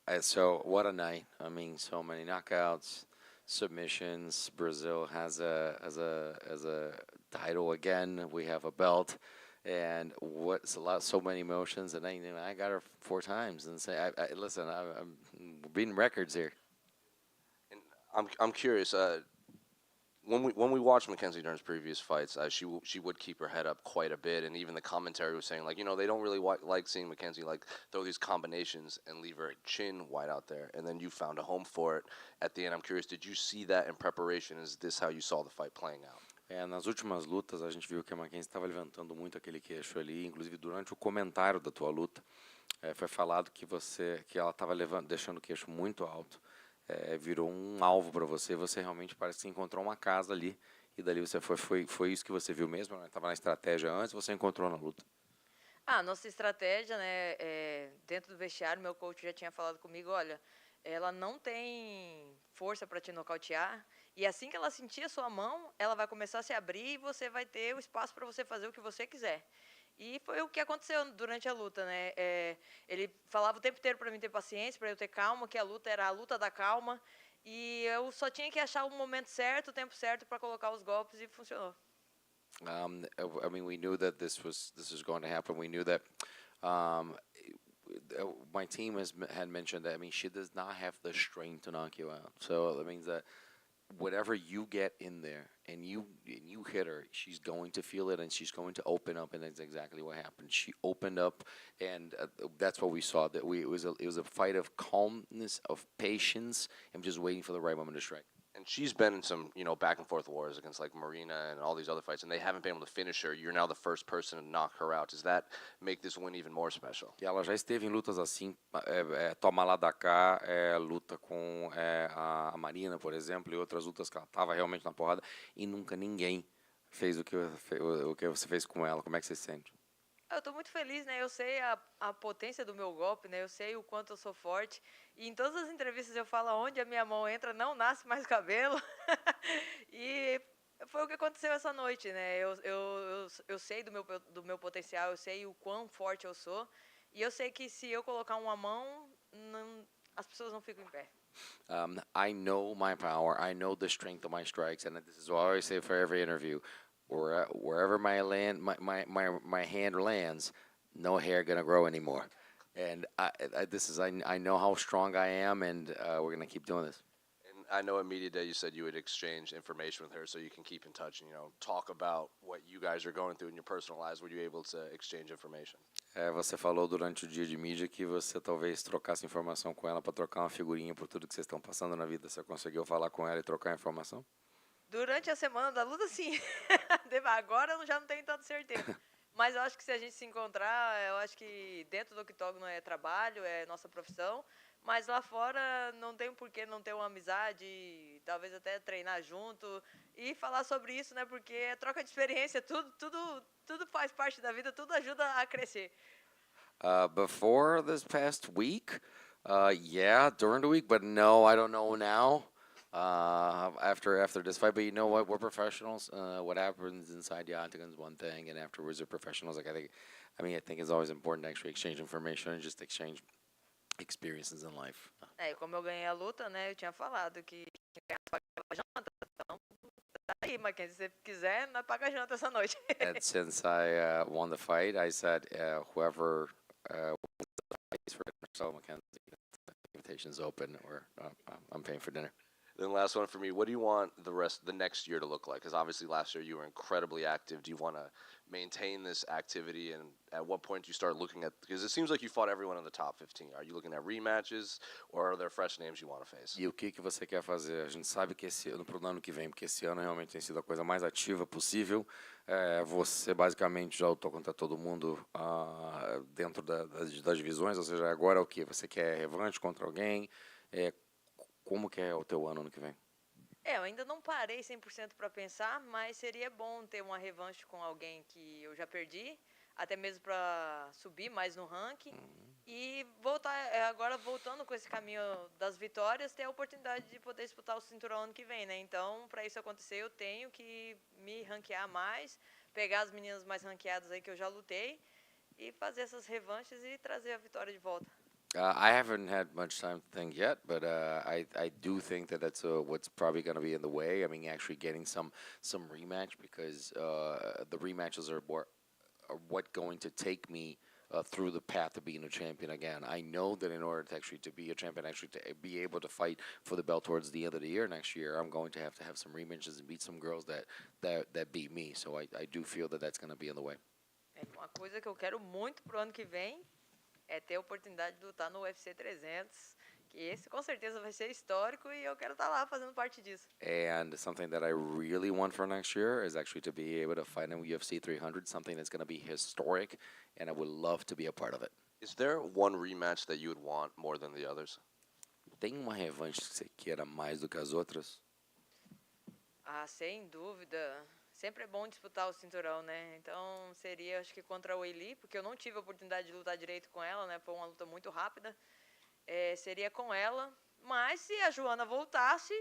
So what a night! I mean, so many knockouts, submissions. Brazil has a title again. We have a belt, and what's a lot, so many emotions. And I got her 4 times. And say, listen, I'm beating records here. And I'm curious. When we watched Mackenzie Dern's previous fights, she would keep her head up quite a bit, and even the commentary was saying like, they don't really like seeing Mackenzie like throw these combinations and leave her chin wide out there, and then you found a home for it at the end. I'm curious, did you see that in preparation? Is this how you saw the fight playing out? Nas últimas lutas, a gente viu que a Mackenzie estava levantando muito aquele queixo ali. Inclusive, durante o comentário da tua luta, foi falado que ela estava deixando o queixo muito alto. Virou um alvo para você. Você realmente parece que encontrou uma casa ali. E dali você foi isso que você viu mesmo? Estava na estratégia antes, você encontrou na luta? Nossa estratégia, né, dentro do vestiário, meu coach já tinha falado comigo, olha, ela não tem força para te nocautear, e assim que ela sentir a sua mão, ela vai começar a se abrir e você vai ter o espaço para você fazer o que você quiser. E foi o que aconteceu durante a luta, né? Ele falava o tempo inteiro para mim ter paciência, para eu ter calma, que a luta era a luta da calma, e eu só tinha que achar o momento certo, o tempo certo para colocar os golpes, e funcionou. I mean, we knew that this was going to happen. We knew that my team had mentioned that. I mean, she does not have the strength to knock you out. So that means that whatever you get in there and you hit her, she's going to feel it and she's going to open up, and that's exactly what happened. She opened up, and that's what we saw. That it was a fight of calmness, of patience, and just waiting for the right moment to strike. And she's been in some, back and forth wars against like Marina and all these other fights, and they haven't been able to finish her. You're now the first person to knock her out. Does that make this win even more special? E ela já esteve em lutas assim, toma lá da cá, luta com a Marina, por exemplo, e outras lutas que ela estava realmente na porrada, e nunca ninguém fez o que você fez com ela. Como é que você se sente? Eu estou muito feliz, né? Eu sei a potência do meu golpe, né? Eu sei o quanto eu sou forte. E em todas as entrevistas eu falo, onde a minha mão entra, não nasce mais cabelo. E foi o que aconteceu essa noite, né? Eu sei do meu potencial, eu sei o quão forte eu sou. E eu sei que se eu colocar uma mão, as pessoas não ficam em pé. I know my power. I know the strength of my strikes, and this is what I always say for every interview. Wherever my hand lands, no hair gonna grow anymore. And I know how strong I am, and we're gonna keep doing this. And I know at Media Day you said you would exchange information with her so you can keep in touch and talk about what you guys are going through in your personal lives. Were you able to exchange information? Você falou durante o dia de mídia que você talvez trocasse informação com ela para trocar uma figurinha por tudo que vocês estão passando na vida. Você conseguiu falar com ela e trocar informação? Durante a semana da luta, sim. Agora eu já não tenho tanta certeza. Mas eu acho que se a gente se encontrar, eu acho que dentro do octógono é trabalho, é nossa profissão. Mas lá fora não tem por que não ter uma amizade, talvez até treinar junto e falar sobre isso, né? Porque é troca de experiência, tudo faz parte da vida, tudo ajuda a crescer. Before this past week, yeah, during the week, but no, I don't know now. After this fight, but you know what? We're professionals. What happens inside the octagon is one thing, and afterwards, we're professionals. Like I think it's always important to actually exchange information and just exchange experiences in life. E como eu ganhei a luta, né? Eu tinha falado que pagava janta, então tá aí, mas se você quiser, nós paga janta essa noite. And since I won the fight, I said whoever wins the fight for dinner, so Mackenzie, the invitation's open, or I'm paying for dinner. Then last one for me, what do you want the next year to look like? Because obviously last year you were incredibly active. Do you want to maintain this activity, and at what point do you start looking at, because it seems like you fought everyone in the top 15. Are you looking at rematches, or are there fresh names you want to face? E o que você quer fazer? A gente sabe que esse ano, pro ano que vem, porque esse ano realmente tem sido a coisa mais ativa possível. Você basicamente já lutou contra todo mundo dentro das divisões, ou seja, agora o que? Você quer revanche contra alguém? Como que é o teu ano que vem? Eu ainda não parei 100% para pensar, mas seria bom ter uma revanche com alguém que eu já perdi, até mesmo para subir mais no ranking. E voltar, agora voltando com esse caminho das vitórias, ter a oportunidade de poder disputar o cinturão ano que vem, né? Então, para isso acontecer, eu tenho que me ranquear mais, pegar as meninas mais ranqueadas aí que eu já lutei e fazer essas revanches e trazer a vitória de volta. I haven't had much time to think yet, but I do think that that's what's probably going to be in the way. I mean, actually getting some rematch because the rematches are what going to take me through the path of being a champion again. I know that in order to actually to be a champion, actually to be able to fight for the belt towards the end of the year next year, I'm going to have some rematches and beat some girls that beat me. So I do feel that that's going to be in the way. Uma coisa que eu quero muito pro ano que vem é ter a oportunidade de lutar no UFC 300, que esse com certeza vai ser histórico e eu quero estar lá fazendo parte disso. And something that I really want for next year is actually to be able to fight in UFC 300, something that's going to be historic, and I would love to be a part of it. Is there one rematch that you would want more than the others? Tem uma revanche que você queira mais do que as outras? Ah, sem dúvida. Sempre é bom disputar o cinturão, né? Então seria, acho que contra a Weili, porque eu não tive a oportunidade de lutar direito com ela, né? Foi uma luta muito rápida. Seria com ela. Mas se a Joana voltasse,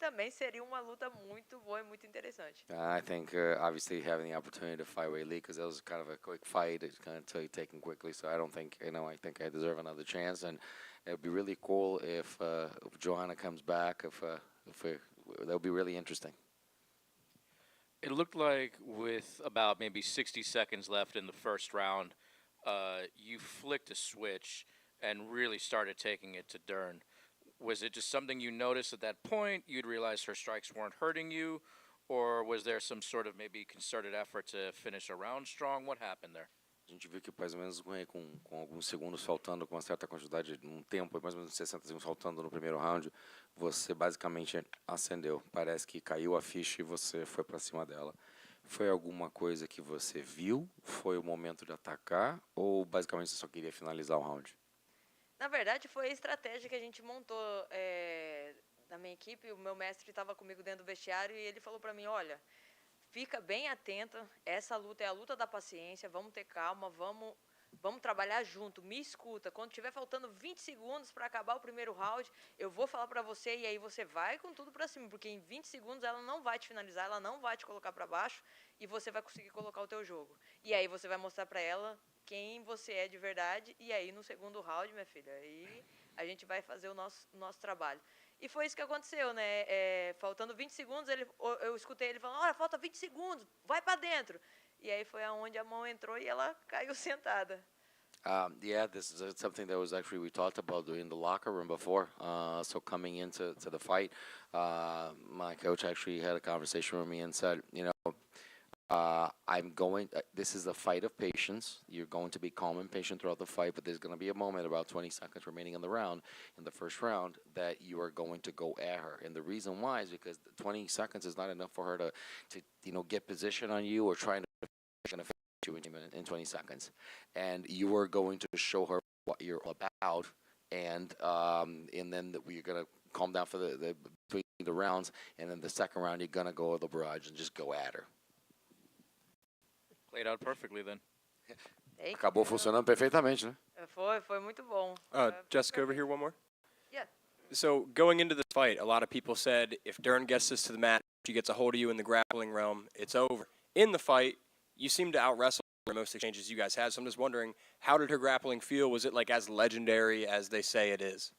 também seria uma luta muito boa e muito interessante. I think obviously having the opportunity to fight Wei Li, because that was kind of a quick fight, it's kind of taken quickly. So I don't think I think I deserve another chance, and it would be really cool if Joanna comes back. That would be really interesting. It looked like with about maybe 60 seconds left in the first round, you flicked a switch and really started taking it to Dern. Was it just something you noticed at that point? You'd realize her strikes weren't hurting you? Or was there some sort of maybe concerted effort to finish a round strong? What happened there? A gente viu que mais ou menos com alguns segundos faltando, com uma certa quantidade, um tempo, mais ou menos 60 segundos faltando no primeiro round, você basicamente acendeu. Parece que caiu a ficha e você foi para cima dela. Foi alguma coisa que você viu? Foi o momento de atacar? Ou basicamente você só queria finalizar o round? Na verdade, foi a estratégia que a gente montou na minha equipe. O meu mestre estava comigo dentro do vestiário e ele falou para mim, olha, fica bem atenta, essa luta é a luta da paciência, vamos ter calma, vamos trabalhar junto, me escuta. Quando tiver faltando 20 segundos para acabar o primeiro round, eu vou falar para você e aí você vai com tudo para cima, porque em 20 segundos ela não vai te finalizar, ela não vai te colocar para baixo e você vai conseguir colocar o teu jogo. E aí você vai mostrar para ela quem você é de verdade e aí no segundo round, minha filha, aí a gente vai fazer o nosso trabalho. E foi isso que aconteceu, né? Faltando 20 segundos, eu escutei ele falando, olha, falta 20 segundos, vai para dentro. E aí foi aonde a mão entrou e ela caiu sentada. Yeah, this is something that was actually we talked about in the locker room before. So coming into the fight, my coach actually had a conversation with me and said, this is a fight of patience. You're going to be calm and patient throughout the fight, but there's going to be a moment about 20 seconds remaining in the round, in the first round, that you are going to go at her. And the reason why is because 20 seconds is not enough for her to get position on you or trying to finish you in 20 seconds. And you are going to show her what you're about, and then we're going to calm down for the between the rounds, and then the second round you're going to go to the barrage and just go at her. Played out perfectly then. Acabou funcionando perfeitamente, né? Foi muito bom. Jessica, over here, one more. Yeah. So going into this fight, a lot of people said if Dern gets this to the mat, she gets a hold of you in the grappling realm, it's over. In the fight, you seem to out-wrestle most exchanges you guys had, so I'm just wondering, how did her grappling feel? Was it like as legendary as they say it is?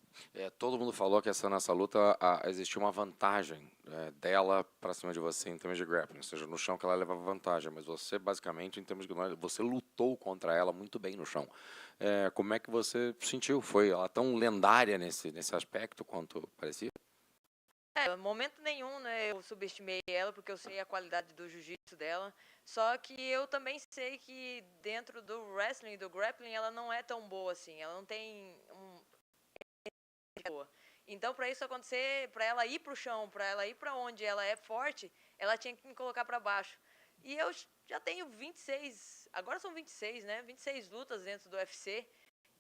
Todo mundo falou que nessa luta existia uma vantagem dela para cima de você em termos de grappling, ou seja, no chão que ela levava vantagem, mas você basicamente em termos de você lutou contra ela muito bem no chão. Como é que você sentiu? Foi ela tão lendária nesse aspecto quanto parecia? Em momento nenhum, né, eu subestimei ela porque eu sei a qualidade do jiu-jitsu dela. Só que eu também sei que dentro do wrestling e do grappling ela não é tão boa assim. Ela não tem boa. Então, para isso acontecer, para ela ir pro chão, para ela ir para onde ela é forte, ela tinha que me colocar para baixo. E eu já tenho 26, agora são 26, né? 26 lutas dentro do UFC.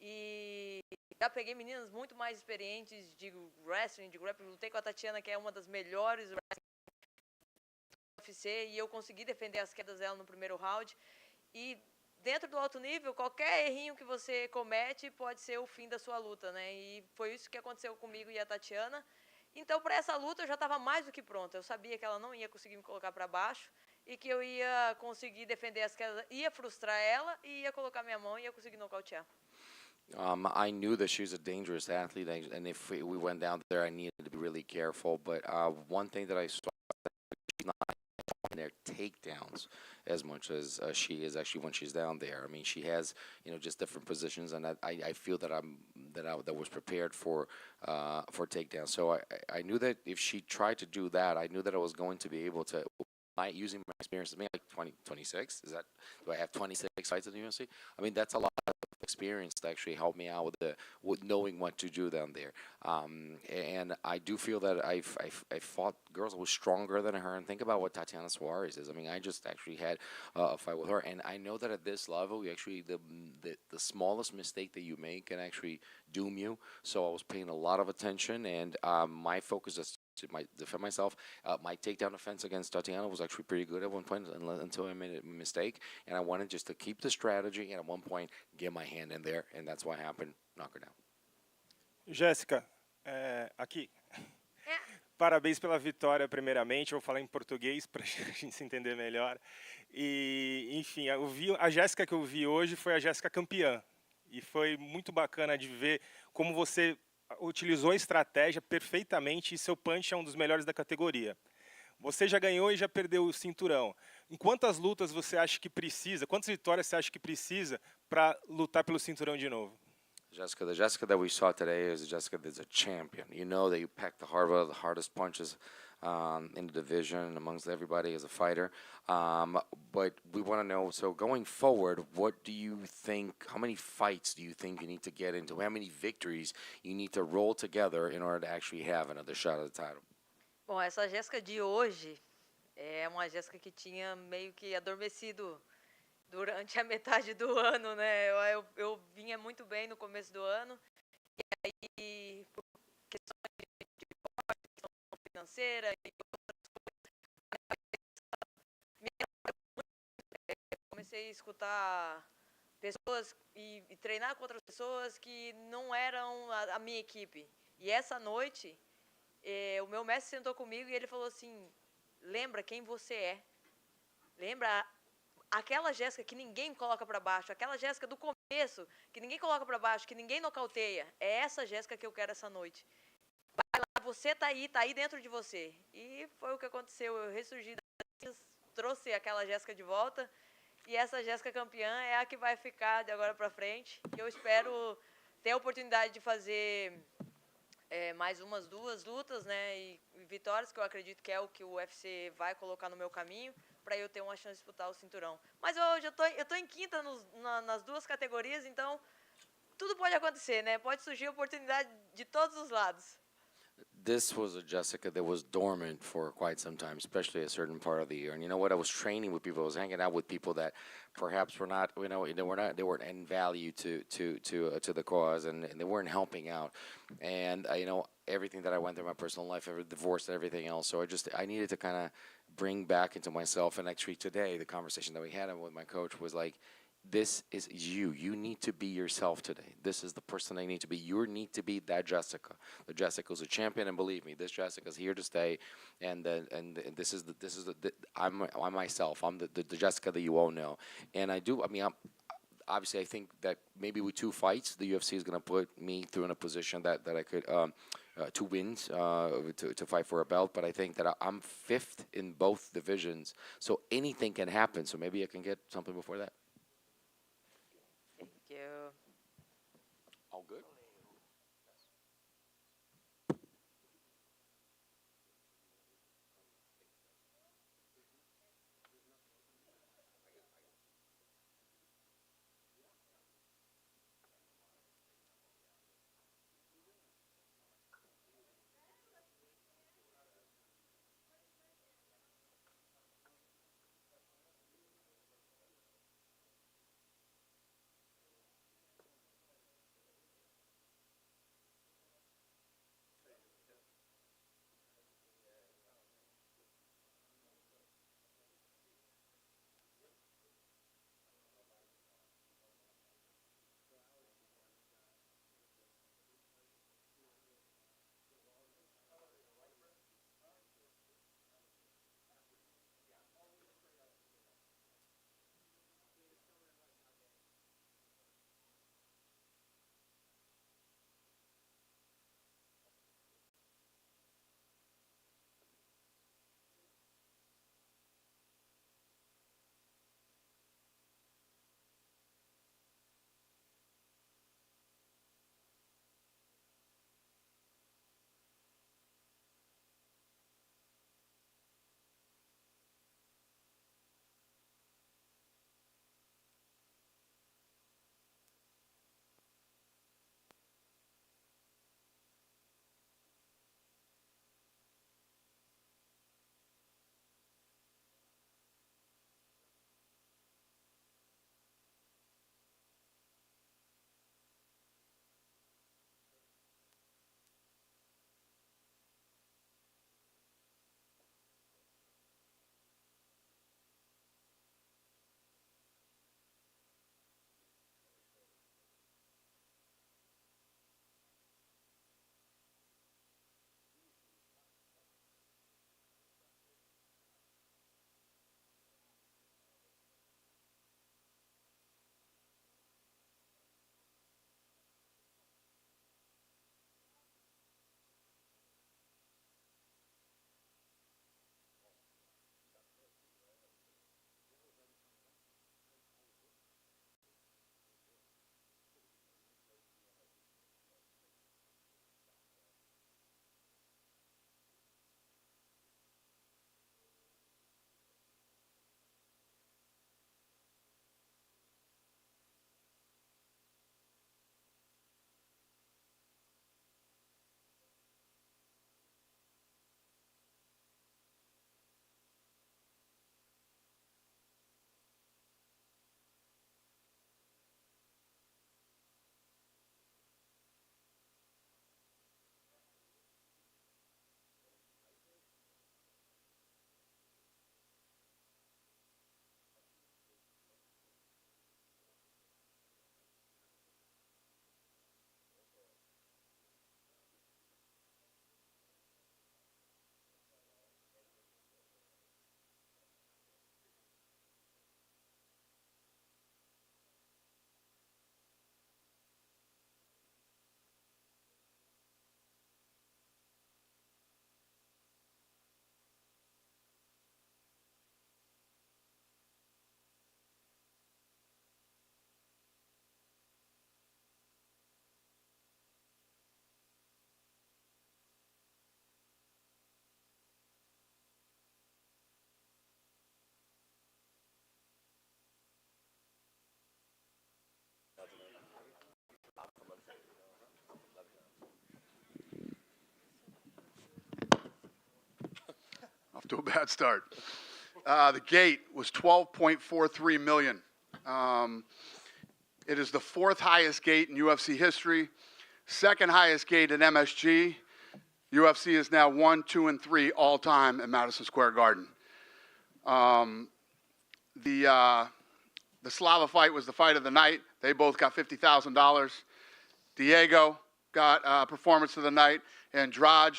E já peguei meninas muito mais experientes de wrestling, de grappling. Lutei com a Tatiana, que é uma das melhores wrestling do UFC, e eu consegui defender as quedas dela no primeiro round. E dentro do alto nível, qualquer errinho que você comete pode ser o fim da sua luta, né? E foi isso que aconteceu comigo e a Tatiana. Então, para essa luta, eu já estava mais do que pronta. Eu sabia que ela não ia conseguir me colocar para baixo e que eu ia conseguir defender as quedas, ia frustrar ela e ia colocar minha mão e ia conseguir nocautear. I knew that she was a dangerous athlete, and if we went down there, I needed to be really careful. But one thing that I saw, she's not in their takedowns as much as she is actually when she's down there. I mean, she has just different positions, and I feel that that was prepared for takedowns. So I knew that if she tried to do that, I knew that I was going to be able to. Using my experience, maybe like 20, 26. Do I have 26 fights in the UFC? I mean, that's a lot of experience to actually help me out with knowing what to do down there. And I do feel that I fought girls who were stronger than her. And think about what Tatiana Suarez is. I mean, I just actually had a fight with her, and I know that at this level, you actually the smallest mistake that you make can actually doom you. So I was paying a lot of attention, and my focus is to defend myself. My takedown defense against Tatiana was actually pretty good at one point until I made a mistake, and I wanted just to keep the strategy and at one point get my hand in there, and that's what happened. Knock her down. Jéssica, aqui. Parabéns pela vitória, primeiramente. Vou falar em português para a gente se entender melhor. E, enfim, a Jéssica que eu vi hoje foi a Jéssica campeã. E foi muito bacana de ver como você utilizou a estratégia perfeitamente e seu punch é um dos melhores da categoria. Você já ganhou e já perdeu o cinturão. Em quantas lutas você acha que precisa, quantas vitórias você acha que precisa para lutar pelo cinturão de novo? Jessica, the Jessica that we saw today is a Jessica that's a champion. You know that you packed the hardest punches in the division amongst everybody as a fighter. But we want to know, so going forward, what do you think, how many fights do you think you need to get into? How many victories you need to roll together in order to actually have another shot at the title? Bom, essa Jéssica de hoje é uma Jéssica que tinha meio que adormecido durante a metade do ano, né? Eu vinha muito bem no começo do ano, e aí, por questões de questão financeira e comecei a escutar pessoas e treinar com outras pessoas que não eram a minha equipe. E essa noite, o meu mestre sentou comigo e ele falou assim, lembra quem você é. Lembra aquela Jéssica que ninguém coloca para baixo, aquela Jéssica do começo, que ninguém coloca para baixo, que ninguém nocauteia. É essa Jéssica que eu quero essa noite. Vai lá, você tá aí dentro de você. E foi o que aconteceu. Eu ressurgi das cinzas, trouxe aquela Jéssica de volta. E essa Jéssica campeã é a que vai ficar de agora para frente. Eu espero ter a oportunidade de fazer mais umas 2 lutas, né, e vitórias, que eu acredito que é o que o UFC vai colocar no meu caminho, para eu ter uma chance de disputar o cinturão. Mas hoje eu tô em quinta nas 2 categorias, então tudo pode acontecer, né? Pode surgir oportunidade de todos os lados. This was a Jessica that was dormant for quite some time, especially a certain part of the year. And you know what? I was training with people. I was hanging out with people that perhaps were not, they weren't in value to the cause, and they weren't helping out. And everything that I went through in my personal life, every divorce, everything else. So I needed to kind of bring back into myself. And actually today, the conversation that we had with my coach was like, this is you. You need to be yourself today. This is the person I need to be. You need to be that Jessica. The Jessica who's a champion, and believe me, this Jessica's here to stay. And I'm myself. I'm the Jessica that you all know. And obviously, I think that maybe with 2 fights, the UFC is going to put me through in a position that I could 2 wins to fight for a belt. But I think that I'm 5th in both divisions, so anything can happen. So maybe I can get something before that. Thank you. All good? to a bad start. The gate was 12.43 million. It is the 4th highest gate in UFC history, 2nd highest gate in MSG. UFC is now 1, 2, and 3 all time at Madison Square Garden. The Slava fight was the fight of the night. They both got $50,000. Diego got performance of the night. Andrade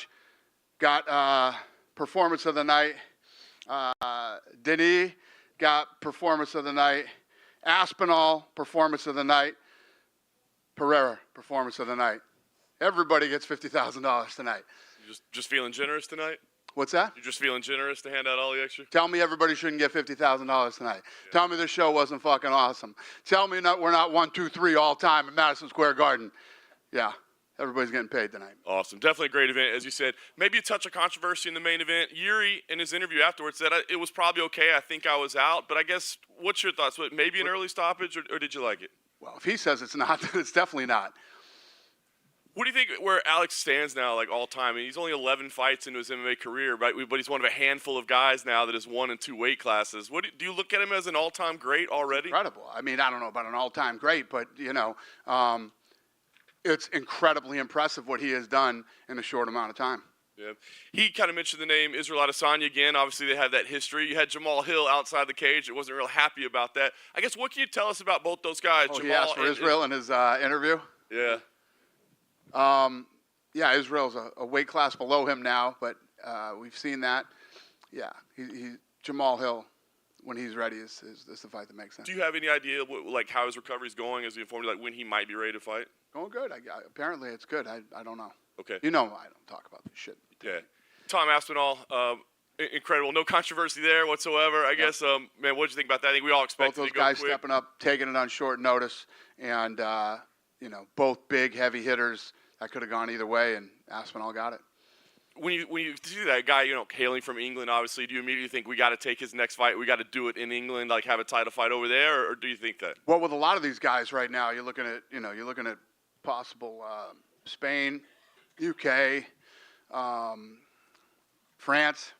got performance of the night. Denis got performance of the night. Aspinall, performance of the night. Pereira, performance of the night. Everybody gets $50,000 tonight. You just feeling generous tonight? What's that? You're just feeling generous to hand out all the extra? Tell me everybody shouldn't get $50,000 tonight. Yeah. Tell me this show wasn't fucking awesome. Tell me we're not 1, 2, 3 all time at Madison Square Garden. Yeah, everybody's getting paid tonight. Awesome. Definitely a great event, as you said. Maybe a touch of controversy in the main event. Yuri, in his interview afterwards, said it was probably okay. I think I was out. But I guess, what's your thoughts? Maybe an early stoppage, or did you like it? Well, if he says it's not, then it's definitely not. What do you think where Alex stands now, like all time? I mean, he's only 11 fights into his MMA career, right? But he's one of a handful of guys now that has 1 and 2 weight classes. Do you look at him as an all-time great already? Incredible. I mean, I don't know about an all-time great, but, it's incredibly impressive what he has done in a short amount of time. Yeah. He kind of mentioned the name Israel Adesanya again. Obviously, they have that history. You had Jamal Hill outside the cage. It wasn't real happy about that. I guess, what can you tell us about both those guys? Oh, Jamal he asked for Israel in his interview? Yeah. Yeah, Israel's a weight class below him now, but we've seen that. Yeah, Jamal Hill, when he's ready, is the fight that makes sense. Do you have any idea how his recovery is going? Has he informed you when he might be ready to fight? Going good. Apparently it's good. I don't know. Okay. I don't talk about this shit. Yeah. Tom Aspinall, incredible. No controversy there whatsoever. I guess, man, what did you think about that? I think we all expected both those to go guys quick. Stepping up, taking it on short notice, and both big, heavy hitters. That could have gone either way, and Aspinall got it. When you see that guy, hailing from England, obviously, do you immediately think we got to take his next fight? We got to do it in England, like have a title fight over there, or do you think that? Well, with a lot of these guys right now, you're looking at possible Spain, UK, France,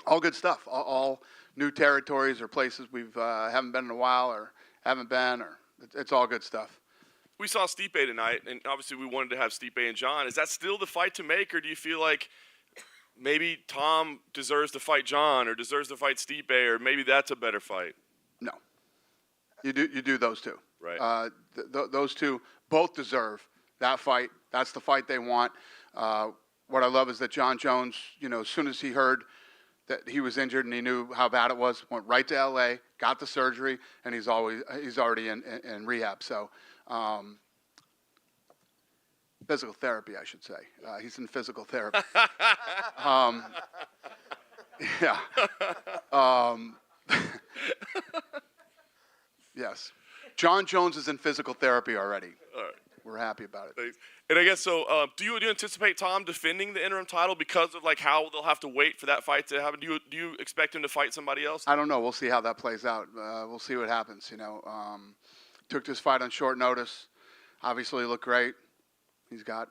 all good stuff. All new territories or places we've haven't been in a while or haven't been, or it's all good stuff. We saw Stipe tonight, and obviously we wanted to have Stipe and John. Is that still the fight to make, or do you feel like maybe Tom deserves to fight John or deserves to fight Stipe, or maybe that's a better fight? No. You do those two. Right. Those two both deserve that fight. That's the fight they want. What I love is that John Jones, as soon as he heard that he was injured and he knew how bad it was, went right to LA, got the surgery, and he's already in rehab. So physical therapy, I should say. He's in physical therapy. Yeah. Yes. John Jones is in physical therapy already. All right. We're happy about it. Thanks. And I guess so. Do you anticipate Tom defending the interim title because of how they'll have to wait for that fight to happen? Do you expect him to fight somebody else? I don't know. We'll see how that plays out. We'll see what happens. Took this fight on short notice. Obviously, looked great. He's got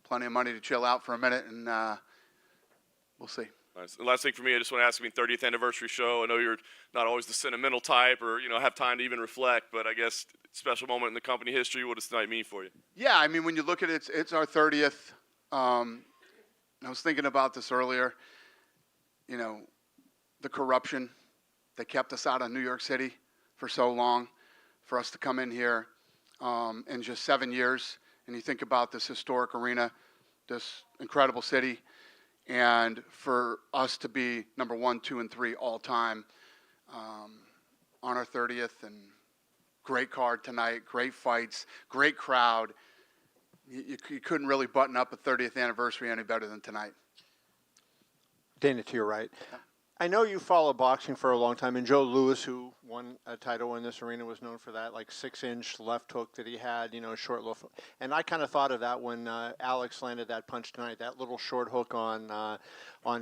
plenty of money to chill out for a minute, and we'll see. Nice. And last thing for me, I just want to ask you, 30th anniversary show. I know you're not always the sentimental type, or have time to even reflect. But I guess special moment in the company history. What does tonight mean for you? Yeah, I mean, when you look at it, it's our 30th. I was thinking about this earlier. The corruption that kept us out of New York City for so long, for us to come in here in just 7 years, and you think about this historic arena, this incredible city, and for us to be number 1, 2, and 3 all time on our 30th, and great card tonight, great fights, great crowd. You couldn't really button up a 30th anniversary any better than tonight. Dana, to your right. I know you follow boxing for a long time, and Joe Louis, who won a title in this arena, was known for that 6-inch left hook that he had, short little. And I kind of thought of that when Alex landed that punch tonight, that little short hook on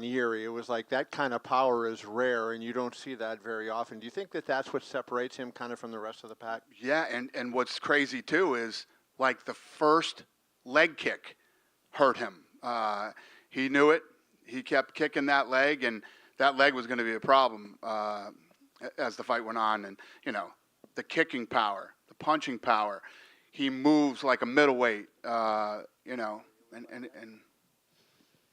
Yuri. It was like that kind of power is rare, and you don't see that very often. Do you think that that's what separates him kind of from the rest of the pack? Yeah, and what's crazy too is the first leg kick hurt him. He knew it. he kept kicking that leg, and that leg was going to be a problem as the fight went on. And, you know, the kicking power, the punching power. He moves like a middleweight, you know, and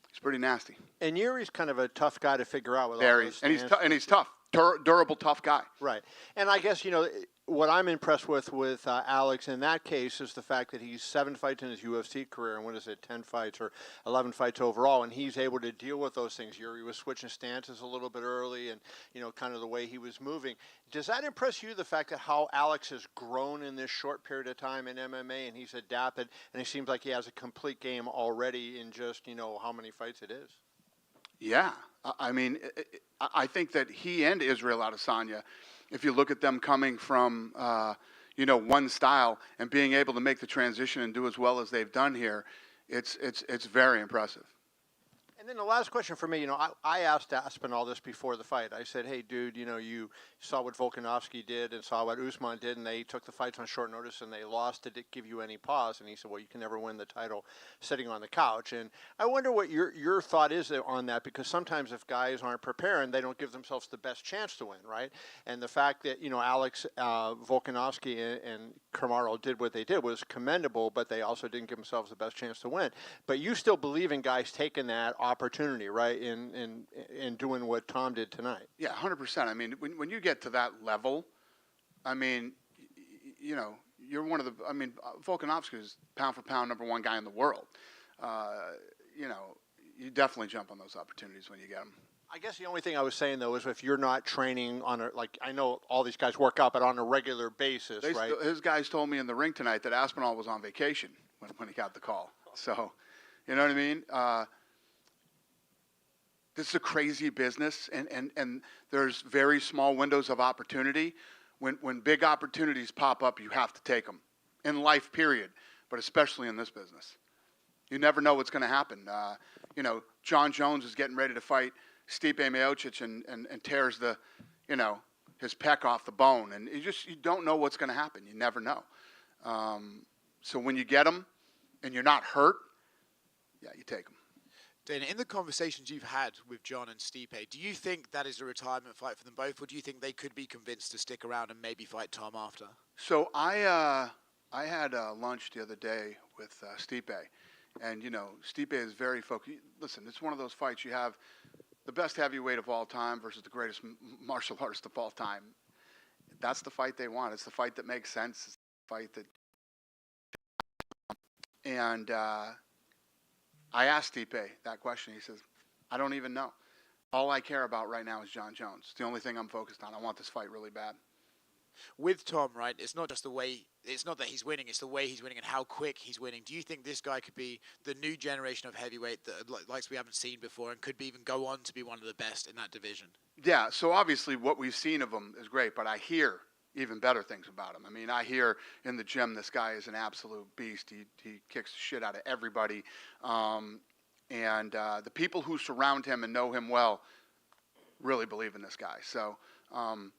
he's pretty nasty. And Yuri's kind of a tough guy to figure out with all Very, those and stances. he's tough, durable, tough guy. Right. And I guess, you know, what I'm impressed with Alex in that case is the fact that he's 7 fights in his UFC career, and what is it, 10 fights or 11 fights overall, and he's able to deal with those things. Yuri was switching stances a little bit early and, you know, kind of the way he was moving. Does that impress you, the fact that how Alex has grown in this short period of time in MMA, and he's adapted, and he seems like he has a complete game already in just, you know, how many fights it is? Yeah, I mean, I think that he and Israel Adesanya, if you look at them coming from, you know, one style and being able to make the transition and do as well as they've done here, it's very impressive. And then the last question for me, you know, I asked Aspinall this before the fight. I said, hey, dude, you know, you saw what Volkanovski did and saw what Usman did, and they took the fights on short notice and they lost. Did it give you any pause? And he said, well, you can never win the title sitting on the couch. And I wonder what your thought is on that, because sometimes if guys aren't preparing, they don't give themselves the best chance to win, right? And the fact that, you know, Alex Volkanovski and Kamaru did what they did was commendable, but they also didn't give themselves the best chance to win. But you still believe in guys taking that opportunity, right, in doing what Tom did tonight. Yeah, 100%. I mean, when you get to that level, I mean, you know, you're one of the. I mean, Volkanovski is pound for pound #1 guy in the world. You know, you definitely jump on those opportunities when you get them. I guess the only thing I was saying, though, is if you're not training on a, like, I know all these guys work out, but on a regular basis, right? His guys told me in the ring tonight that Aspinall was on vacation when he got the call. So, you know what I mean? This is a crazy business, and there's very small windows of opportunity. When big opportunities pop up, you have to take them in life, period, but especially in this business. You never know what's going to happen. You know, John Jones is getting ready to fight Stipe Miocic and tears the, you know, his pec off the bone, and you don't know what's going to happen. You never know. So when you get them and you're not hurt, yeah, you take them. Dana, in the conversations you've had with John and Stipe, do you think that is a retirement fight for them both, or do you think they could be convinced to stick around and maybe fight Tom after? So I had lunch the other day with Stipe, and, you know, Stipe is very focused. Listen, it's one of those fights you have the best heavyweight of all time versus the greatest martial artist of all time. That's the fight they want. It's the fight that makes sense. It's the fight that... And I asked Stipe that question. He says, I don't even know. All I care about right now is John Jones. It's the only thing I'm focused on. I want this fight really bad. With Tom, right, it's not just the way, it's not that he's winning, it's the way he's winning and how quick he's winning. Do you think this guy could be the new generation of heavyweight that likes we haven't seen before and could even go on to be one of the best in that division? Yeah, so obviously what we've seen of him is great, but I hear even better things about him. I mean, I hear in the gym this guy is an absolute beast. He kicks the shit out of everybody. And the people who surround him and know him well really believe in this guy. So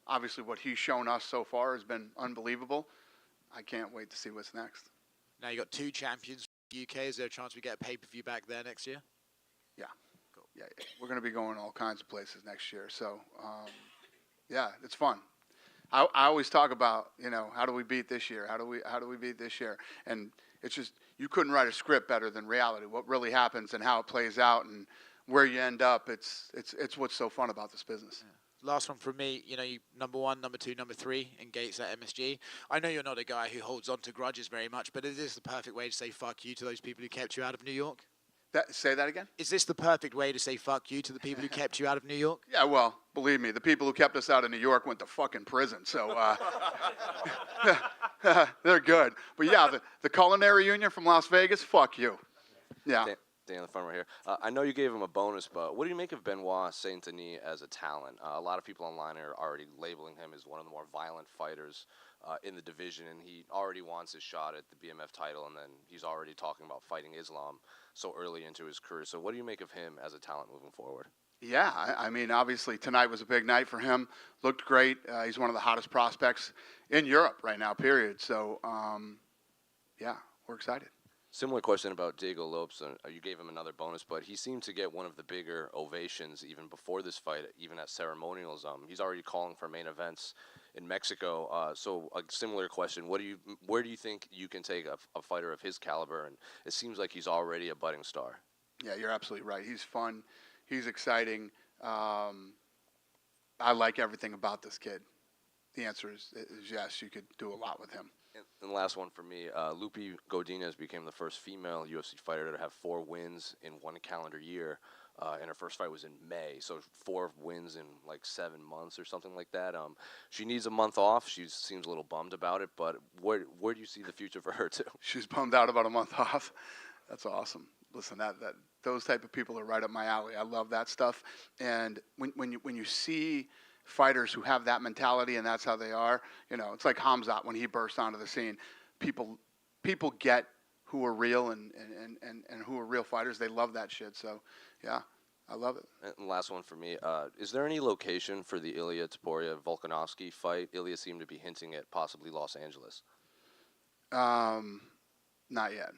obviously what he's shown us so far has been unbelievable. I can't wait to see what's next. Now you got 2 champions from the UK. Is there a chance we get a pay-per-view back there next year? Yeah. Cool. Yeah, we're going to be going all kinds of places next year. So, yeah, it's fun. I always talk about, you know, how do we beat this year? How do we beat this year? And it's just, you couldn't write a script better than reality. What really happens and how it plays out and where you end up. It's what's so fun about this business. Yeah. Last one from me, you know, you #1, #2, #3 in Gates at MSG. I know you're not a guy who holds on to grudges very much, but is this the perfect way to say fuck you to those people who kept you out of New York? Say that again? Is this the perfect way to say fuck you to the people who kept you out of New York? Yeah, well, believe me, the people who kept us out of New York went to fucking prison, so they're good. But yeah, the culinary union from Las Vegas, fuck you. Yeah. Dan, the front right here. I know you gave him a bonus, but what do you make of Benoit Saint-Denis as a talent? A lot of people online are already labeling him as one of the more violent fighters in the division, and he already wants his shot at the BMF title, and then he's already talking about fighting Islam so early into his career. So what do you make of him as a talent moving forward? Yeah, I mean, obviously tonight was a big night for him. Looked great. He's one of the hottest prospects in Europe right now, period. So, yeah, we're excited. Similar question about Diego Lopes. You gave him another bonus, but he seemed to get one of the bigger ovations even before this fight, even at ceremonials. He's already calling for main events in Mexico. So a similar question: where do you think you can take a fighter of his caliber? And it seems like he's already a budding star. Yeah, you're absolutely right. He's fun. He's exciting. I like everything about this kid. The answer is yes. You could do a lot with him. And the last one for me, Lupi Godinez became the first female UFC fighter to have 4 wins in 1 calendar year, and her first fight was in May, so 4 wins in like 7 months or something like that. She needs a month off. She seems a little bummed about it, but where do you see the future for her too? She's bummed out about a month off. That's awesome. Listen, that those type of people are right up my alley. I love that stuff. And when you see fighters who have that mentality and that's how they are, it's like Hamzat when he burst onto the scene. People get who are real and who are real fighters. They love that shit. So, yeah, I love it. And last one for me, is there any location for the Ilya Topuria-Volkanovski fight? Ilya seemed to be hinting at possibly Los Angeles. Not yet.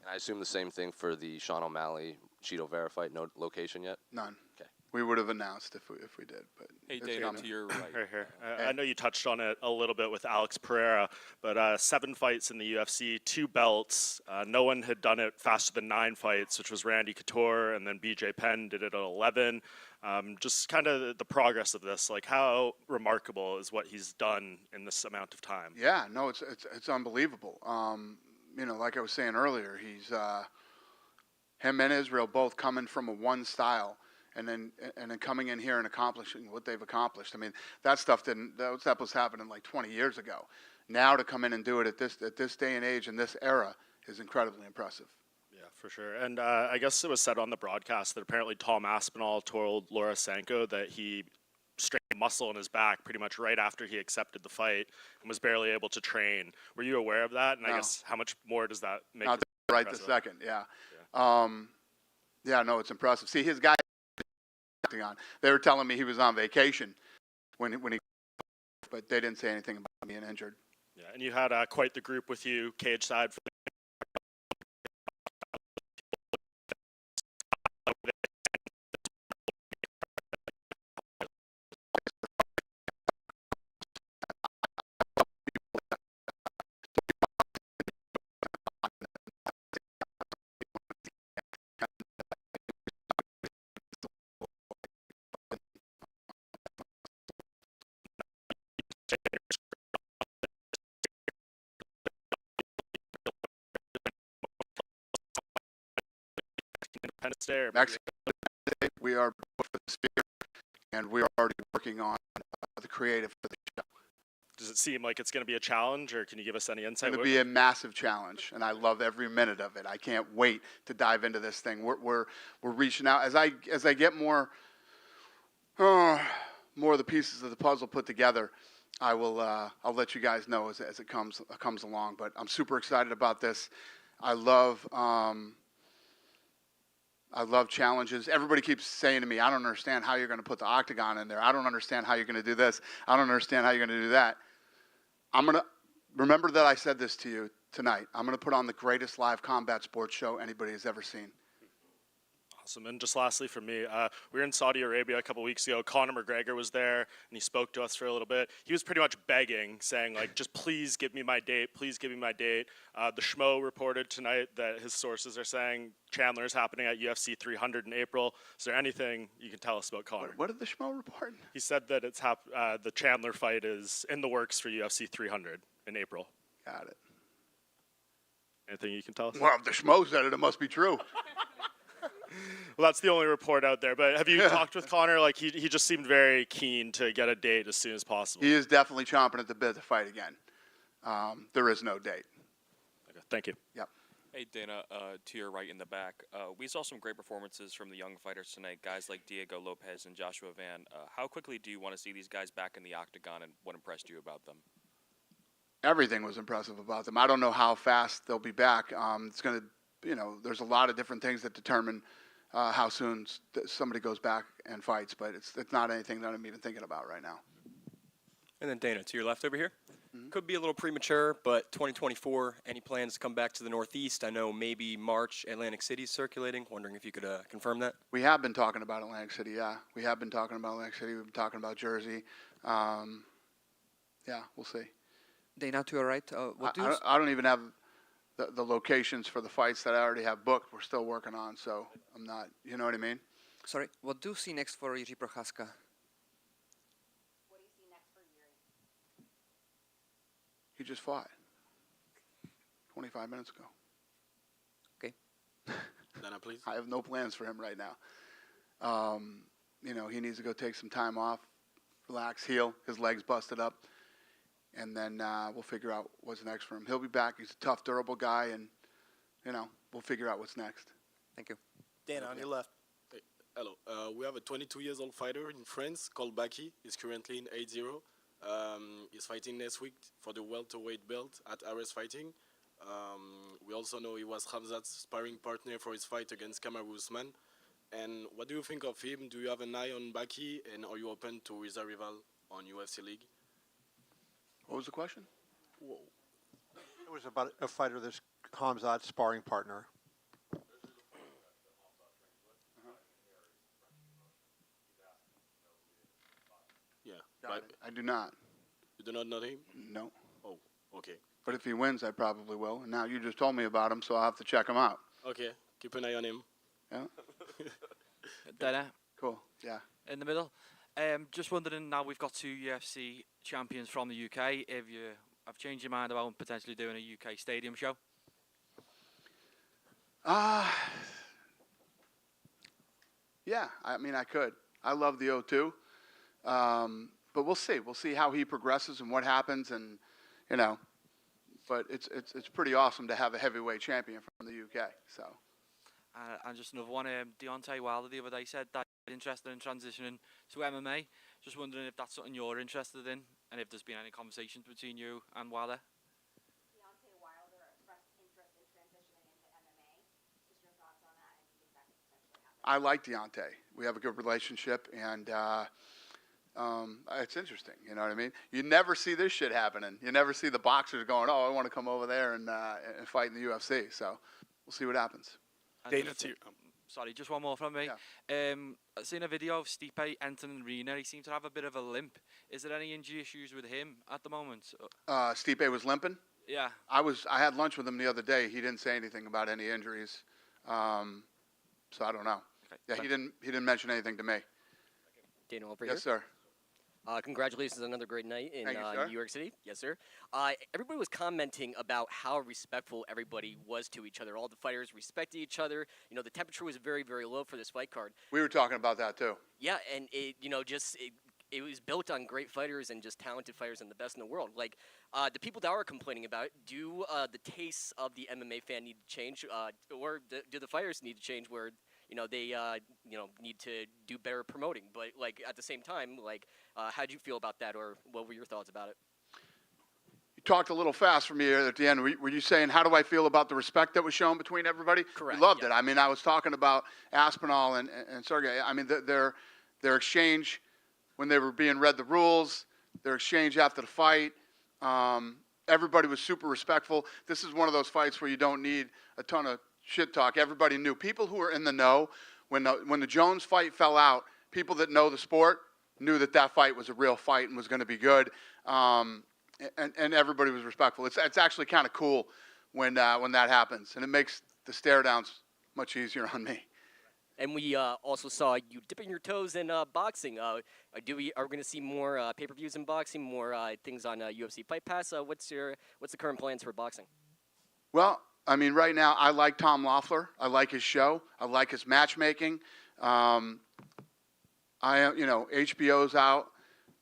And I assume the same thing for the Sean O'Malley-Cheeto Vera fight, no location yet? None. Okay. We would have announced if we did. But Hey, it's Dana, coming. to your right. Right here. I know you touched on it a little bit with Alex Pereira, but 7 fights in the UFC, 2 belts. No one had done it faster than 9 fights, which was Randy Couture, and then BJ Penn did it at 11. Just kind of the progress of this, like how remarkable is what he's done in this amount of time? Yeah, no, it's unbelievable. Like I was saying earlier, he's him and Israel both coming from a one style. And then coming in here and accomplishing what they've accomplished. I mean, that stuff was happening like 20 years ago. Now to come in and do it at this day and age and this era is incredibly impressive. Yeah, for sure. And I guess it was said on the broadcast that apparently Tom Aspinall told Laura Sanko that he strained a muscle in his back pretty much right after he accepted the fight and was barely able to train. Were you aware of that? And No. I guess how much more does that make? Not right this second, yeah. No, it's impressive. See, his guy. On. They were telling me he was on vacation when he, but they didn't say anything about being injured. Yeah, and you had quite the group with you, cage side. For Mexico, we are both for the Sphere, and we are already working on the creative for the show. Does it seem like it's going to be a challenge, or can you give us any insight? It's going to be a massive challenge, and I love every minute of it. I can't wait to dive into this thing. We're reaching out as I get more of the pieces of the puzzle put together. I'll let you guys know as it comes along. But I'm super excited about this. I love challenges. Everybody keeps saying to me, I don't understand how you're going to put the octagon in there. I don't understand how you're going to do this. I don't understand how you're going to do that. I'm going to remember that I said this to you tonight. I'm going to put on the greatest live combat sports show anybody has ever seen. Awesome. And just lastly for me, we were in Saudi Arabia a couple weeks ago. Conor McGregor was there, and he spoke to us for a little bit. He was pretty much begging, saying, like, just please give me my date. Please give me my date. The Schmo reported tonight that his sources are saying Chandler is happening at UFC 300 in April. Is there anything you can tell us about Conor? What did the Schmo report? He said that the Chandler fight is in the works for UFC 300 in April. Got it. Anything you can tell us? Well, if the Schmo said it, it must be true. Well, that's the only report out there. But have you talked with Conor? Like, he just seemed very keen to get a date as soon as possible. He is definitely chomping at the bit to fight again. There is no date. Okay, thank you. Yep. Hey, Dana, to your right in the back, we saw some great performances from the young fighters tonight, guys like Diego Lopez and Joshua Van. How quickly do you want to see these guys back in the octagon, and what impressed you about them? Everything was impressive about them. I don't know how fast they'll be back. It's going to, there's a lot of different things that determine how soon somebody goes back and fights, but it's not anything that I'm even thinking about right now. And then Dana, to your left over here. Could be a little premature, but 2024, any plans to come back to the Northeast? I know maybe March, Atlantic City is circulating. Wondering if you could confirm that. We have been talking about Atlantic City, yeah. We have been talking about Atlantic City. We've been talking about Jersey. Yeah, we'll see. Dana, to your right. I don't even have the locations for the fights that I already have booked. We're still working on, so I'm not, you know what I mean? Sorry, what do you see next for Jiří Procházka? He just fought 25 minutes ago. Okay. Dana, please. I have no plans for him right now. You know, he needs to go take some time off, relax, heal. His leg's busted up. And then we'll figure out what's next for him. He'll be back. He's a tough, durable guy. And, you know, we'll figure out what's next. Thank you. Dana, on your left. Hey, hello. We have a 22-year-old fighter in France called Baki. He's currently in 8-0. He's fighting next week for the welterweight belt at Ares Fighting. We also know he was Khamzat's sparring partner for his fight against Kamaru Usman. And what do you think of him? Do you have an eye on Baki? And are you open to his rival on UFC League? What was the question? Whoa. It was about a fighter that's Khamzat's sparring partner. Yeah. Right. I do not. You do not know him? No. Oh, okay. But if he wins, I probably will. And now you just told me about him, so I'll have to check him out. Okay. Keep an eye on him. Yeah. Dana, Cool. Yeah. in the middle. Just wondering, now we've got 2 UFC champions from the UK, if you have changed your mind about potentially doing a UK stadium show? Yeah, I mean, I could. I love the O2. But we'll see. We'll see how he progresses and what happens, and, you know. But it's pretty awesome to have a heavyweight champion from the UK, so. And just another one, Deontay Wilder the other day said that he's interested in transitioning to MMA. Just wondering if that's something you're interested in, and if there's been any conversations between you and Wilder. Deontay Wilder expressed interest in transitioning into MMA. Just your thoughts on that, and if you think that could potentially happen. I like Deontay. We have a good relationship, and it's interesting. You know what I mean? You never see this shit happening. You never see the boxers going, "Oh, I want to come over there and fight in the UFC." So we'll see what happens. Dana, sorry, just one more from me. Yeah. I've seen a video of Stipe entering the arena. He seemed to have a bit of a limp. Is there any injury issues with him at the moment? Stipe was limping. Yeah. I had lunch with him the other day. He didn't say anything about any injuries, so I don't know. Okay, Yeah, thanks. he didn't mention anything to me. Dana, over here. Yes, sir. Congratulations on another great night in Thank you, sir. New York City. Yes, sir. Everybody was commenting about how respectful everybody was to each other. All the fighters respected each other. You know, the temperature was very, very low for this fight card. We were talking about that too. Yeah, and it was built on great fighters and just talented fighters and the best in the world. Like, the people that are complaining about it, do the tastes of the MMA fan need to change, or do the fighters need to change where, you know, they, need to do better promoting? But, like, at the same time, like, how do you feel about that, or what were your thoughts about it? You talked a little fast for me at the end. Were you saying, how do I feel about the respect that was shown between everybody? Correct. We loved it. I mean, I was talking about Aspinall and Sergey. I mean, their exchange when they were being read the rules, their exchange after the fight. Everybody was super respectful. This is one of those fights where you don't need a ton of shit talk. Everybody knew. People who were in the know, when the Jones fight fell out, people that know the sport knew that fight was a real fight and was going to be good. And everybody was respectful. It's actually kind of cool when that happens, and it makes the stare downs much easier on me. And we also saw you dipping your toes in boxing. Are we going to see more pay-per-views in boxing, more things on UFC Fight Pass? What's the current plans for boxing? Well, I mean, right now I like Tom Loeffler. I like his show. I like his matchmaking. HBO's out,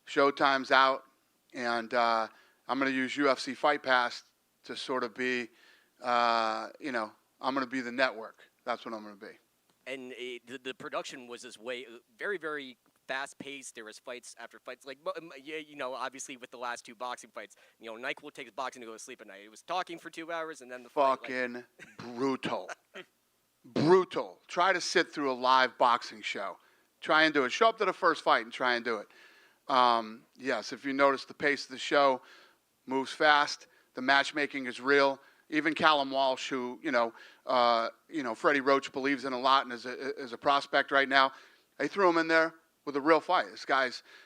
Showtime's out, and I'm going to use UFC Fight Pass to sort of be, I'm going to be the network. That's what I'm going to be. And the production was this way, very, very fast-paced. There was fights after fights. Like, obviously with the last 2 boxing fights, NyQuil takes boxing to go to sleep at night. It was talking for 2 hours, and then the fucking brutal. Brutal. Try to sit through a live boxing show. Try and do it. Show up to the first fight and try and do it. Yes, if you notice the pace of the show, moves fast. The matchmaking is real. Even Callum Walsh, who, Freddie Roach believes in a lot and is a prospect right now, they threw him in there with a real fight. This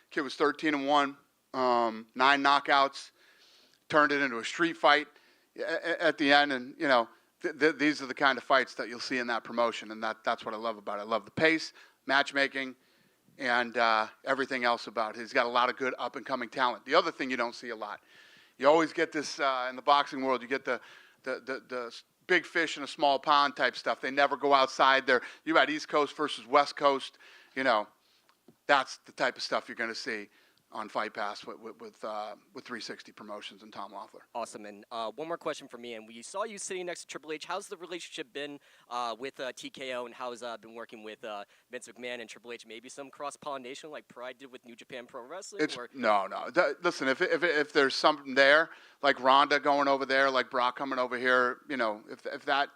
kid was 13-1, 9 knockouts, turned it into a street fight at the end. And, these are the kind of fights that you'll see in that promotion. And that's what I love about it. I love the pace, matchmaking, and everything else about it. He's got a lot of good up-and-coming talent. The other thing you don't see a lot, you always get this in the boxing world, you get the big fish in a small pond type stuff. They never go outside there. You had East Coast versus West Coast. That's the type of stuff you're going to see on Fight Pass with 360 Promotions and Tom Loeffler. Awesome. And one more question for me. And we saw you sitting next to Triple H. How's the relationship been with TKO, and how's been working with Vince McMahon and Triple H? Maybe some cross-pollination like Pride did with New Japan Pro Wrestling? No. Listen, if there's something there, like Ronda going over there, like Brock coming over here, if that,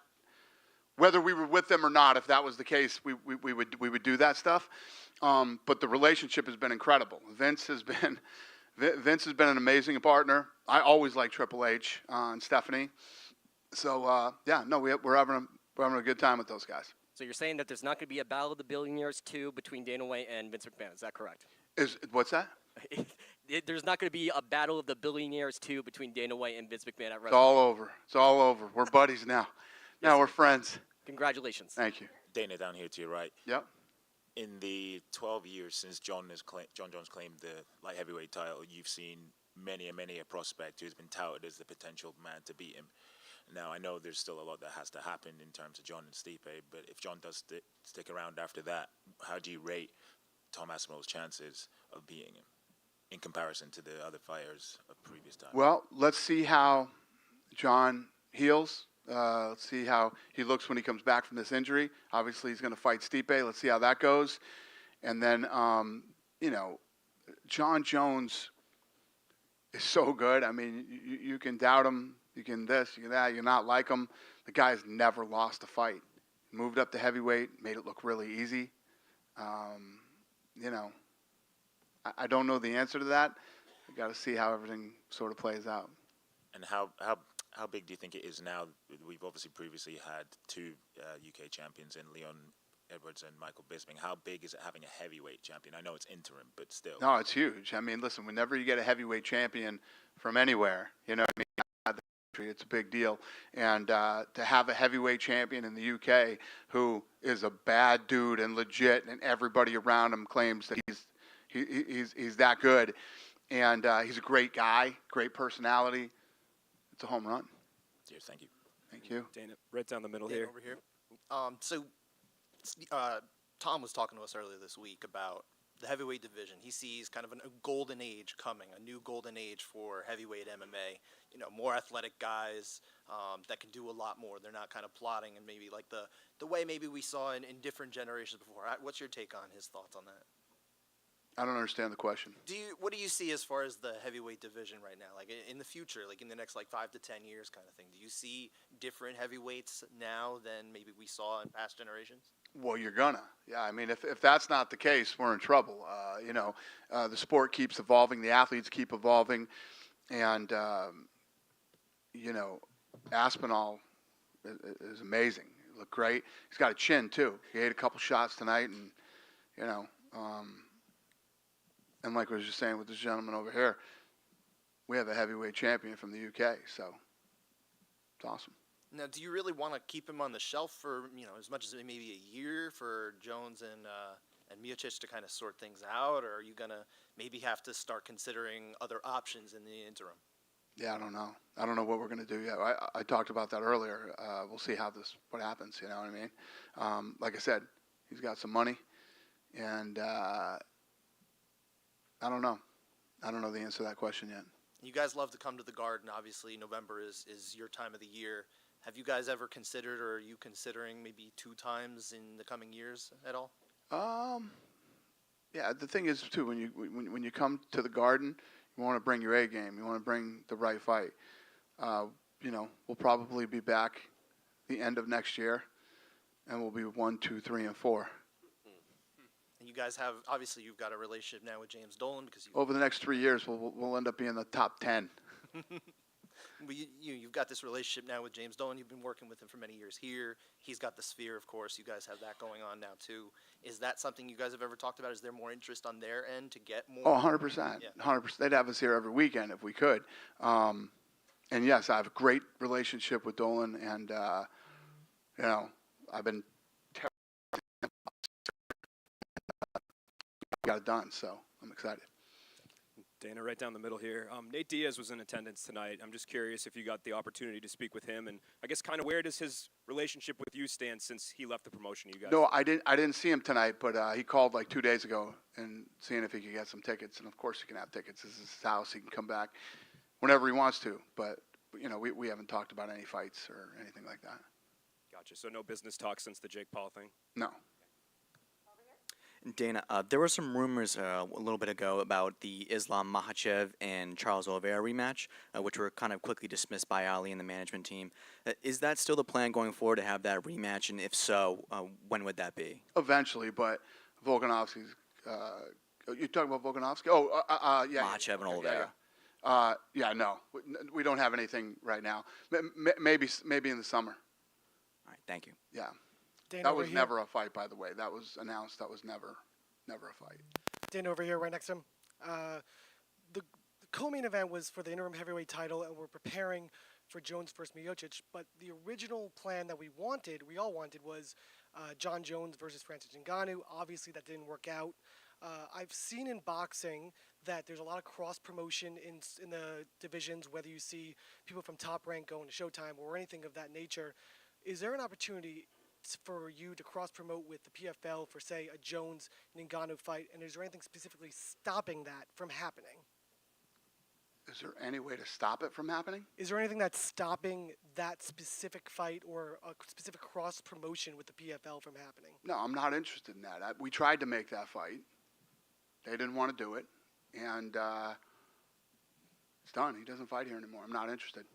whether we were with them or not, if that was the case, we would do that stuff. But the relationship has been incredible. Vince has been an amazing partner. I always like Triple H and Stephanie. So we're having a good time with those guys. So you're saying that there's not going to be a Battle of the Billionaires 2 between Dana White and Vince McMahon. Is that correct? What's that? There's not going to be a Battle of the Billionaires 2 between Dana White and Vince McMahon at WrestleMania. It's all over. We're buddies now. Now we're friends. Congratulations. Thank you. Dana down here to your right. Yep. In the 12 years since John Jones claimed the light heavyweight title, you've seen many a prospect who's been touted as the potential man to beat him. Now, I know there's still a lot that has to happen in terms of John and Stipe, but if John does stick around after that, how do you rate Tom Aspinall's chances of beating him in comparison to the other fighters of previous times? Well, let's see how John heals. Let's see how he looks when he comes back from this injury. Obviously, he's going to fight Stipe. Let's see how that goes. And then, John Jones is so good. I mean, you can doubt him. You can this, you can that. You not like him. The guy's never lost a fight. Moved up to heavyweight, made it look really easy. I don't know the answer to that. We got to see how everything sort of plays out. And how big do you think it is now? We've obviously previously had two UK champions in Leon Edwards and Michael Bisping. How big is it having a heavyweight champion? I know it's interim, but still. No, it's huge. I mean, listen, whenever you get a heavyweight champion from anywhere, it's a big deal. And to have a heavyweight champion in the UK who is a bad dude and legit, and everybody around him claims that he's that good, and he's a great guy, great personality. It's a home run. Cheers, thank you. Thank you. Dana, right down the middle here. Over here. Tom was talking to us earlier this week about the heavyweight division. He sees kind of a golden age coming, a new golden age for heavyweight MMA. More athletic guys that can do a lot more. They're not kind of plotting and maybe like the way maybe we saw in different generations before. What's your take on his thoughts on that? I don't understand the question. What do you see as far as the heavyweight division right now? Like in the future, like in the next 5 to 10 years kind of thing. Do you see different heavyweights now than maybe we saw in past generations? Well, you're gonna. Yeah, I mean, if that's not the case, we're in trouble. The sport keeps evolving. The athletes keep evolving. And, Aspinall is amazing. He looked great. He's got a chin, too. He ate a couple shots tonight, and, and like I was just saying with this gentleman over here, we have a heavyweight champion from the UK, so it's awesome. Now, do you really want to keep him on the shelf for, as much as maybe a year for Jones and Miocic to kind of sort things out, or are you going to maybe have to start considering other options in the interim? Yeah, I don't know. I don't know what we're going to do yet. I talked about that earlier. We'll see what happens, you know what I mean? Like I said, he's got some money, and I don't know. I don't know the answer to that question yet. You guys love to come to the Garden. Obviously, November is your time of the year. Have you guys ever considered, or are you considering maybe 2 times in the coming years at all? Yeah, the thing is, too, when you come to the Garden, you want to bring your A game. You want to bring the right fight. We'll probably be back the end of next year, and we'll be 1, 2, 3, and 4. And you guys obviously you've got a relationship now with James Dolan because over the next 3 years, we'll end up being in the top 10. You've got this relationship now with James Dolan. You've been working with him for many years here. He's got the Sphere, of course. You guys have that going on now too. Is that something you guys have ever talked about? Is there more interest on their end to get more? Oh, 100%. 100%. They'd have us here every weekend if we could. And yes, I have a great relationship with Dolan, and I've been got it done, so I'm excited. Dana, right down the middle here. Nate Diaz was in attendance tonight. I'm just curious if you got the opportunity to speak with him, and I guess kind of where does his relationship with you stand since he left the promotion? You guys? No, I didn't see him tonight, but he called like 2 days ago and seeing if he could get some tickets. And of course, he can have tickets. This is his house. He can come back whenever he wants to. But we haven't talked about any fights or anything like that. Gotcha. So no business talk since the Jake Paul thing. No. Dana, there were some rumors a little bit ago about the Islam Makhachev and Charles Oliveira rematch, which were kind of quickly dismissed by Ali and the management team. Is that still the plan going forward to have that rematch? And if so, when would that be? Eventually, but Volkanovski's. You talking about Volkanovski? Oh, yeah. Makhachev and Oliveira. Yeah, no, we don't have anything right now. Maybe in the summer. All right, thank you. Yeah. Dana that over was here. never a fight, by the way. That was announced. That was never a fight. Dan over here, right next to him. The co-main event was for the interim heavyweight title, and we're preparing for Jones versus Miocic. But the original plan that we all wanted, was John Jones versus Francis Ngannou. Obviously, that didn't work out. I've seen in boxing that there's a lot of cross-promotion in the divisions, whether you see people from Top Rank going to Showtime or anything of that nature. Is there an opportunity for you to cross-promote with the PFL for, say, a Jones and Ngannou fight, and is there anything specifically stopping that from happening? Is there any way to stop it from happening? Is there anything that's stopping that specific fight or a specific cross-promotion with the PFL from happening? No, I'm not interested in that. We tried to make that fight. They didn't want to do it, and it's done. He doesn't fight here anymore. I'm not interested.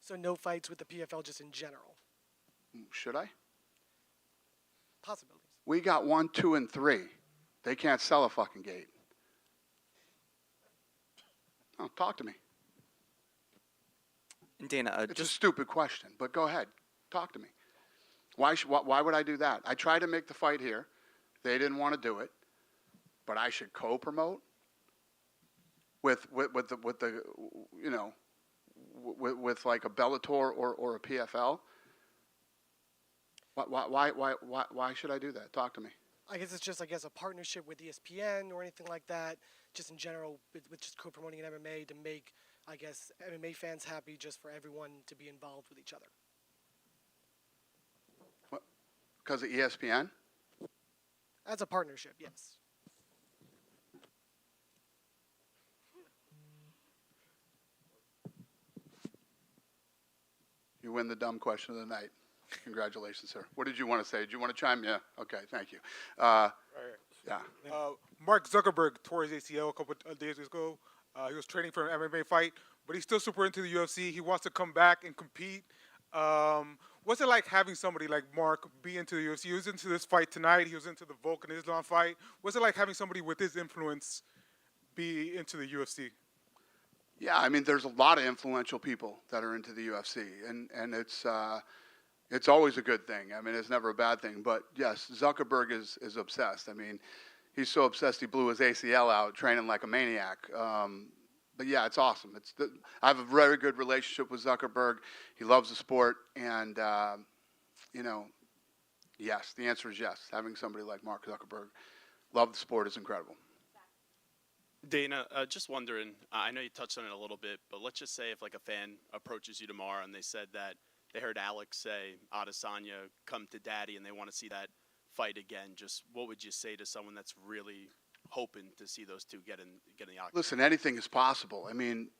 So no fights with the PFL just in general? Should I? Possibilities. We got 1, 2, and 3. They can't sell a fucking gate. Oh, talk to me. And Dana, it's a stupid question, but go ahead. Talk to me. Why would I do that? I tried to make the fight here. They didn't want to do it, but I should co-promote with like a Bellator or a PFL. Why should I do that? Talk to me. I guess it's just, a partnership with ESPN or anything like that, just in general, with just co-promoting in MMA to make, MMA fans happy, just for everyone to be involved with each other. What? Because of ESPN? As a partnership, yes. You win the dumb question of the night. Congratulations, sir. What did you want to say? Did you want to chime in? Yeah. Okay, thank you. Yeah. Mark Zuckerberg tore his ACL a couple of days ago. He was training for an MMA fight, but he's still super into the UFC. He wants to come back and compete. What's it like having somebody like Mark be into the UFC? He was into this fight tonight. He was into the Volkan Islam fight. What's it like having somebody with his influence be into the UFC? Yeah, I mean, there's a lot of influential people that are into the UFC, and it's always a good thing. I mean, it's never a bad thing. But yes, Zuckerberg is obsessed. I mean, he's so obsessed he blew his ACL out training like a maniac. But yeah, it's awesome. I have a very good relationship with Zuckerberg. He loves the sport, and yes, the answer is yes. Having somebody like Mark Zuckerberg love the sport is incredible. Dana, just wondering, I know you touched on it a little bit, but let's just say if like a fan approaches you tomorrow and they said that they heard Alex say Adesanya come to daddy and they want to see that fight again, just what would you say to someone that's really hoping to see those two get in the octagon? Listen, anything is possible. I mean,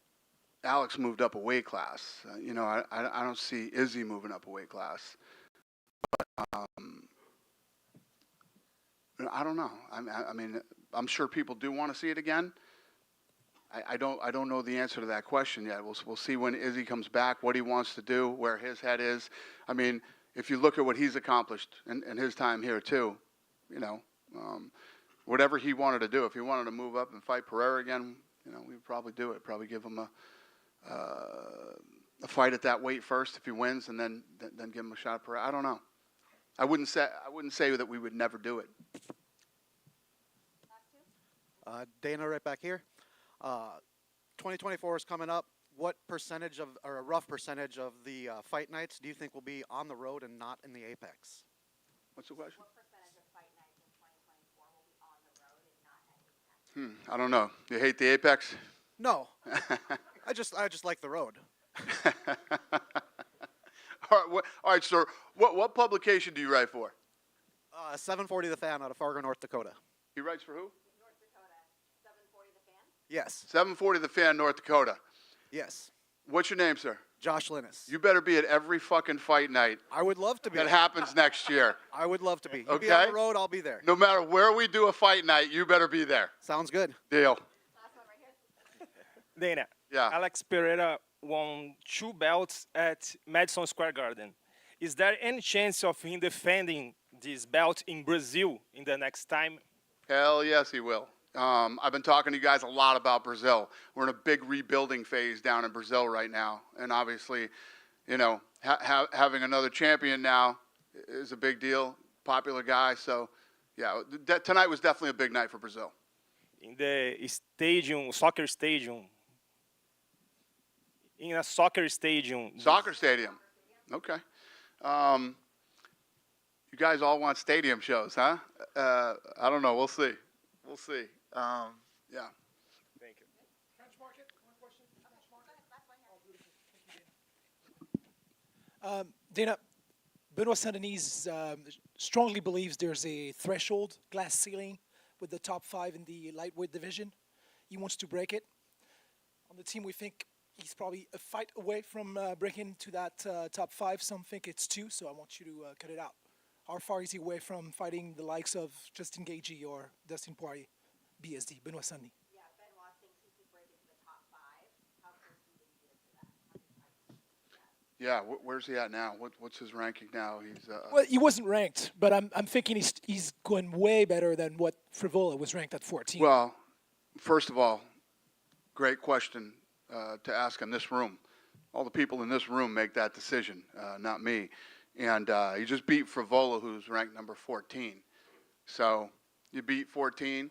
Alex moved up a weight class. I don't see Izzy moving up a weight class. But, I don't know. I mean, I'm sure people do want to see it again. I don't know the answer to that question yet. We'll see when Izzy comes back, what he wants to do, where his head is. I mean, if you look at what he's accomplished in his time here too, whatever he wanted to do, if he wanted to move up and fight Pereira again, we'd probably do it. Probably give him a fight at that weight first if he wins, and then give him a shot per. I don't know. I wouldn't say that we would never do it. Dana, right back here. 2024 is coming up. What percentage of, or a rough percentage of the fight nights do you think will be on the road and not in the Apex? What's the question? What percentage of fight nights in 2024 will be on the road and not at Apex? I don't know. You hate the Apex? No. I just like the road. All right, sir. What publication do you write for? 740 The Fan out of Fargo, North Dakota. He writes for who? North Dakota, 740 The Fan? Yes. 740 The Fan, North Dakota. Yes. What's your name, sir? Josh Linus. You better be at every fucking fight night. I would love to be. That happens next year. I would love to be. You Okay. be on the road, I'll be there. No matter where we do a fight night, you better be there. Sounds good. Deal. Dana. Yeah. Alex Pereira won 2 belts at Madison Square Garden. Is there any chance of him defending this belt in Brazil in the next time? Hell yes, he will. I've been talking to you guys a lot about Brazil. We're in a big rebuilding phase down in Brazil right now. And obviously, you know, having another champion now is a big deal. Popular guy. So, yeah, tonight was definitely a big night for Brazil. In the stadium, soccer stadium. In a soccer stadium. Soccer stadium. Okay. You guys all want stadium shows, huh? I don't know. We'll see. We'll see. Yeah. Thank you. French Market, one question. Dana, Benoit Saint-Denis strongly believes there's a threshold, glass ceiling, with the top 5 in the lightweight division. He wants to break it. On the team, we think he's probably a fight away from breaking to that top 5. Some think it's 2, so I want you to cut it out. How far is he away from fighting the likes of Justin Gaethje or Dustin Poirier, BSD, Benoit Saint-Denis? Yeah, Benoit thinks he could break into the top 5. How close do you think he is to that? Yeah. Where's he at now? What's his ranking now? He's. Well, he wasn't ranked, but I'm thinking he's going way better than what Frivola was ranked at 14. Well, first of all, great question to ask in this room. All the people in this room make that decision, not me. And he just beat Frivola, who's ranked number 14. So you beat 14.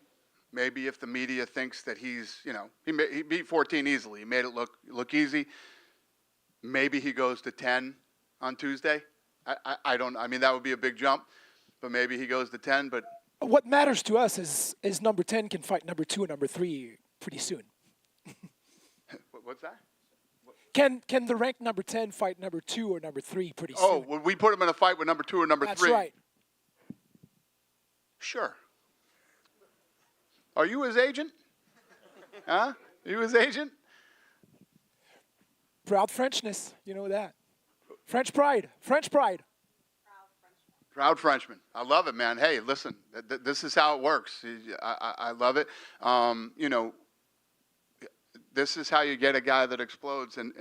Maybe if the media thinks that he's, you know, he beat 14 easily. He made it look easy. Maybe he goes to 10 on Tuesday. I don't. I mean, that would be a big jump. But maybe he goes to 10. But what matters to us is number 10 can fight number 2 and number 3 pretty soon. What's that? Can the ranked number 10 fight number 2 or number 3 pretty soon? Oh, would we put him in a fight with number 2 or number 3? That's right. Sure. Are you his agent? Huh? Are you his agent? Proud Frenchness, you know that. French pride, French pride. Proud Frenchman. I love it, man. Hey, listen, this is how it works. I love it. You know, this is how you get a guy that explodes in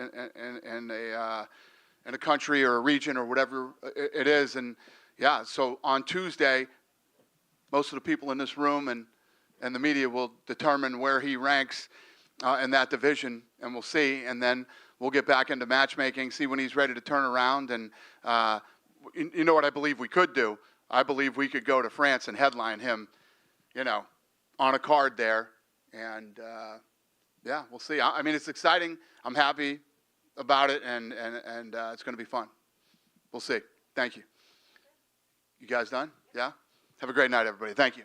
a country or a region or whatever it is. And yeah, so on Tuesday, most of the people in this room and the media will determine where he ranks in that division, and we'll see. And then we'll get back into matchmaking, see when he's ready to turn around. And you know what I believe we could do? I believe we could go to France and headline him, you know, on a card there. And yeah, we'll see. I mean, it's exciting. I'm happy about it, and it's going to be fun. We'll see. Thank you. You guys done? Yeah? Have a great night, everybody. Thank you.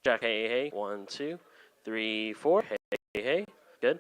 Jack, hey, hey. 1, 2, 3, 4. Hey, hey, hey. Good.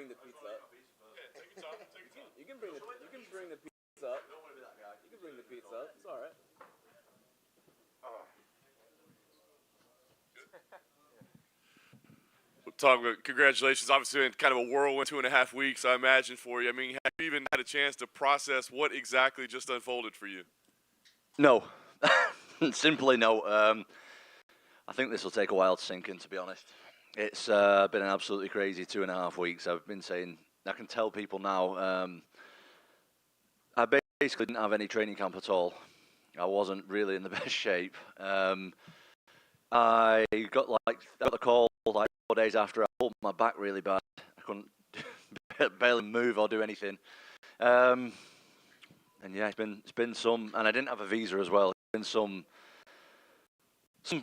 bring the pizza up. You can bring the pizza up. You can bring the pizza up. It's all right. Tom, congratulations. Obviously, been kind of a whirlwind 2.5 weeks, I imagine, for you. I mean, have you even had a chance to process what exactly just unfolded for you? No. Simply no. I think this will take a while to sink in, to be honest. It's been an absolutely crazy 2.5 weeks. I've been saying, I can tell people now, I basically didn't have any training camp at all. I wasn't really in the best shape. I got the call like 4 days after. I pulled my back really bad. I couldn't barely move or do anything. And yeah, it's been some, and I didn't have a visa as well. It's been some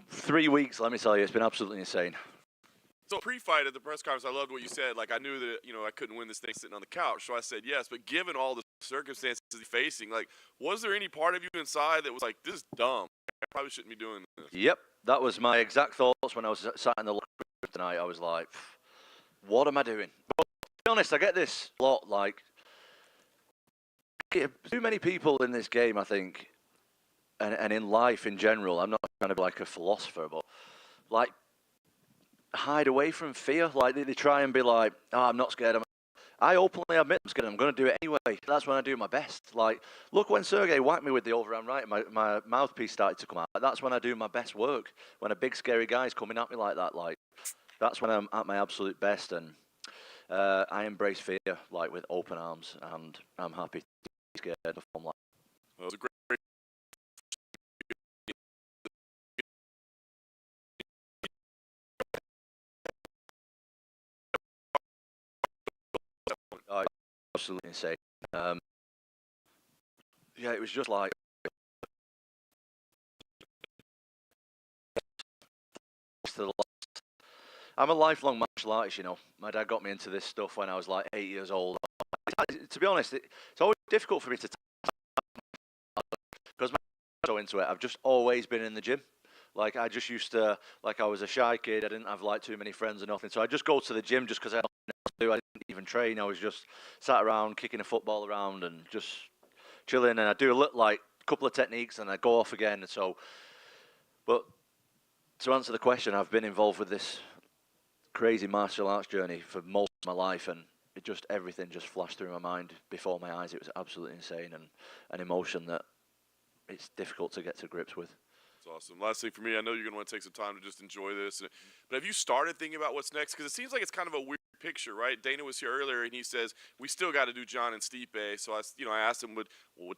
3 weeks. Let me tell you, it's been absolutely insane. So pre-fight at the press conference, I loved what you said. Like, I knew that, I couldn't win this thing sitting on the couch. So I said yes. But given all the circumstances he's facing, like, was there any part of you inside that was like, this is dumb? I probably shouldn't be doing this. Yep, that was my exact thoughts when I was sat in the locker room tonight. I was like, what am I doing? But to be honest, I get this a lot. Like, too many people in this game, I think, and in life in general, I'm not trying to be like a philosopher, but like, hide away from fear. Like, they try and be like, oh, I'm not scared. I openly admit I'm scared. I'm going to do it anyway. That's when I do my best. Like, look, when Sergey whacked me with the overhand right, my mouthpiece started to come out. That's when I do my best work. When a big scary guy's coming at me like that, like, that's when I'm at my absolute best. And I embrace fear, like, with open arms, and I'm happy to be scared to perform like. Well, it was a great. Oh, absolutely insane. Yeah, it was just like I'm a lifelong martial artist, you know. My dad got me into this stuff when I was like 8 years old. To be honest, it's always difficult for me to because I'm so into it. I've just always been in the gym. Like, I just used to, like, I was a shy kid. I didn't have like too many friends or nothing. So I just go to the gym just because I had nothing else to do. I didn't even train. I was just sat around kicking a football around and just chilling. And I do a couple of techniques and I go off again. And so, but to answer the question, I've been involved with this crazy martial arts journey for most of my life, and everything just flashed through my mind before my eyes. It was absolutely insane and an emotion that it's difficult to get to grips with. That's awesome. Last thing for me, I know you're going to want to take some time to just enjoy this, but have you started thinking about what's next? Because it seems like it's kind of a weird picture, right? Dana was here earlier, and he says, we still got to do John and Stipe. So I asked him, would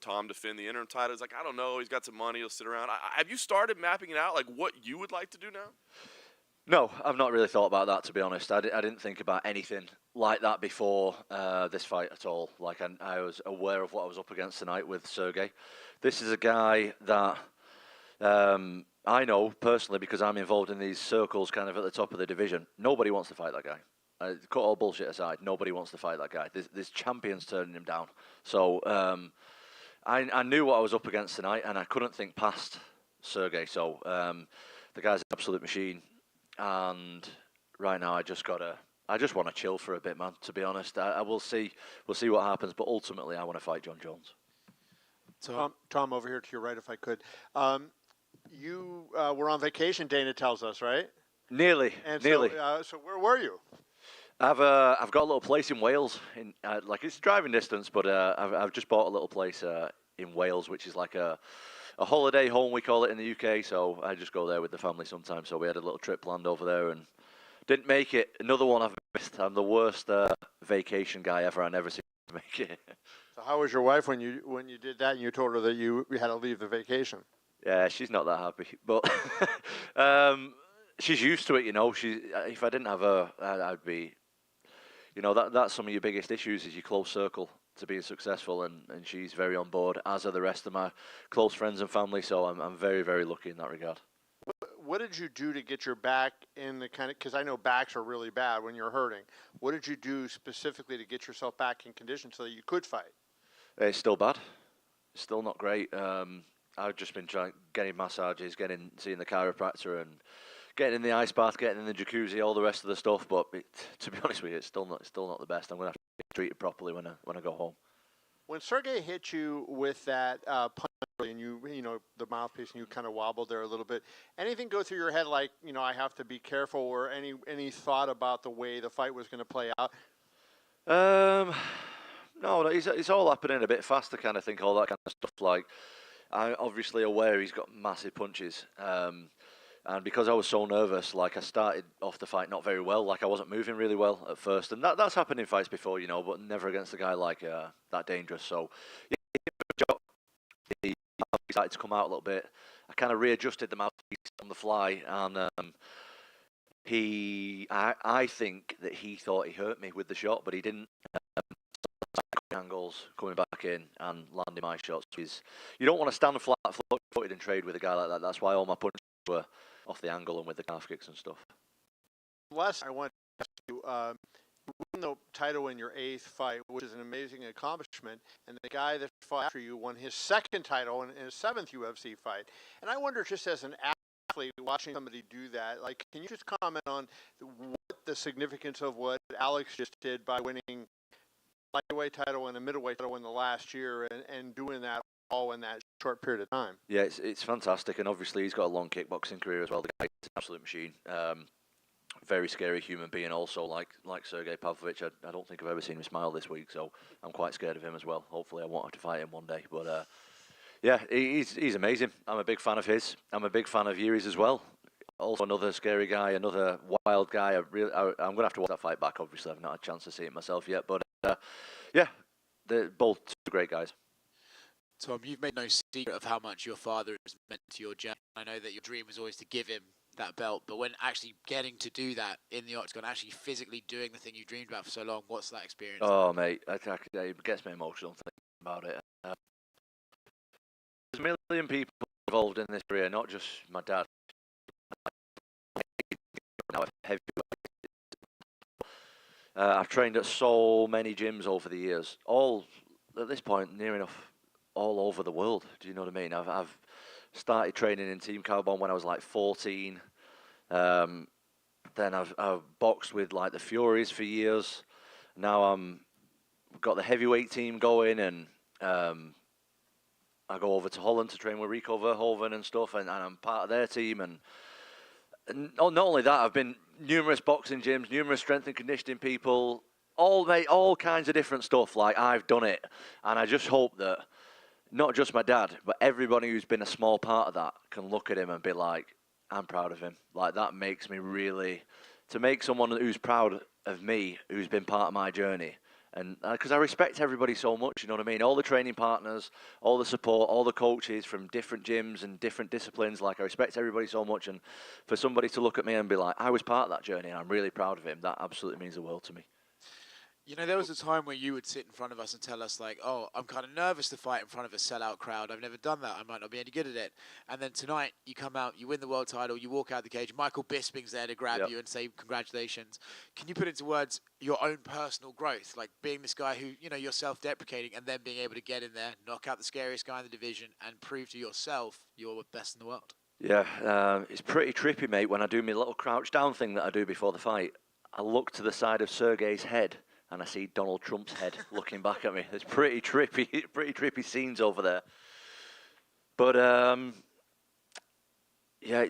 Tom defend the interim title? He's like, I don't know. He's got some money. He'll sit around. Have you started mapping it out, like what you would like to do now? No, I've not really thought about that, to be honest. I didn't think about anything like that before this fight at all. Like, I was aware of what I was up against tonight with Sergey. This is a guy that I know personally because I'm involved in these circles kind of at the top of the division. Nobody wants to fight that guy. Cut all bullshit aside, nobody wants to fight that guy. There's champions turning him down. So I knew what I was up against tonight, and I couldn't think past Sergey. So the guy's an absolute machine. And right now, I just want to chill for a bit, man. To be honest, we'll see what happens. But ultimately, I want to fight John Jones. So, Tom, over here to your right, if I could. You were on vacation, Dana tells us, right? Nearly. So where were you? I've got a little place in Wales. Like, it's driving distance, but I've just bought a little place in Wales, which is like a holiday home, we call it in the UK. So I just go there with the family sometimes. So we had a little trip planned over there and didn't make it. Another one I've missed. I'm the worst vacation guy ever. I never seem to make it. So how was your wife when you did that and you told her that you had to leave the vacation? Yeah, she's not that happy, but she's used to it, you know. If I didn't have her, I'd be, you know, that's some of your biggest issues is your close circle to being successful, and she's very on board, as are the rest of my close friends and family. So I'm very, very lucky in that regard. What did you do to get your back in the kind of, because I know backs are really bad when you're hurting. What did you do specifically to get yourself back in condition so that you could fight? It's still bad. It's still not great. I've just been getting massages, seeing the chiropractor and getting in the ice bath, getting in the jacuzzi, all the rest of the stuff. But to be honest with you, it's still not the best. I'm gonna have to get treated properly when I go home. When Sergey hit you with that punch and you know the mouthpiece and you kind of wobbled there a little bit, anything go through your head like, you know, I have to be careful, or any thought about the way the fight was going to play out? No, it's all happening a bit faster, kind of think, all that kind of stuff. Like, I'm obviously aware he's got massive punches. And because I was so nervous, like, I started off the fight not very well. Like, I wasn't moving really well at first. And that's happened in fights before, you know, but never against a guy like that dangerous. So, yeah, he started to come out a little bit. I kind of readjusted the mouthpiece on the fly. And I think that he thought he hurt me with the shot, but he didn't. Angles coming back in and landing my shots. You don't want to stand flat-footed and trade with a guy like that. That's why all my punches were off the angle and with the calf kicks and stuff. Last, I want to ask you, you won the title in your 8th fight, which is an amazing accomplishment, and the guy that fought after you won his 2nd title in his 7th UFC fight. And I wonder, just as an athlete watching somebody do that, like, can you just comment on what the significance of what Alex just did by winning lightweight title and a middleweight title in the last year, and doing that all in that short period of time? Yeah, it's fantastic, and obviously he's got a long kickboxing career as well. The guy's an absolute machine. Very scary human being also, like Sergey Pavlovich. I don't think I've ever seen him smile this week, so I'm quite scared of him as well. Hopefully I won't have to fight him one day. But yeah, he's amazing. I'm a big fan of his. I'm a big fan of Yuri's as well. Also another scary guy, another wild guy. I'm going to have to watch that fight back, obviously. I've not had a chance to see it myself yet. But yeah, they're both two great guys. Tom, you've made no secret of how much your father has meant to your journey. I know that your dream was always to give him that belt, but when actually getting to do that in the octagon, actually physically doing the thing you dreamed about for so long, what's that experience? Oh, mate, it gets me emotional thinking about it. There's a million people involved in this career, not just my dad. I've trained at so many gyms over the years, all at this point near enough all over the world. Do you know what I mean? I've started training in Team Carbon when I was like 14. Then I've boxed with like the Furies for years. Now I'm got the heavyweight team going, and I go over to Holland to train with Rico Verhoeven and stuff, and I'm part of their team. And not only that, I've been numerous boxing gyms, numerous strength and conditioning people, all kinds of different stuff. Like, I've done it, and I just hope that not just my dad, but everybody who's been a small part of that can look at him and be like, I'm proud of him. Like, that makes me really, to make someone who's proud of me, who's been part of my journey. And because I respect everybody so much, you know what I mean? All the training partners, all the support, all the coaches from different gyms and different disciplines. Like, I respect everybody so much. And for somebody to look at me and be like, I was part of that journey and I'm really proud of him, that absolutely means the world to me. You know, there was a time where you would sit in front of us and tell us, like, oh, I'm kind of nervous to fight in front of a sellout crowd. I've never done that. I might not be any good at it. And then tonight, you come out, you win the world title, you walk out the cage. Michael Bisping's there to grab you and say congratulations. Can you put into words your own personal growth? Like, being this guy who, you know, you're self-deprecating, and then being able to get in there, knock out the scariest guy in the division, and prove to yourself you're the best in the world. Yeah, it's pretty trippy, mate, when I do my little crouch down thing that I do before the fight. I look to the side of Sergey's head, and I see Donald Trump's head looking back at me. It's pretty trippy scenes over there. But yeah,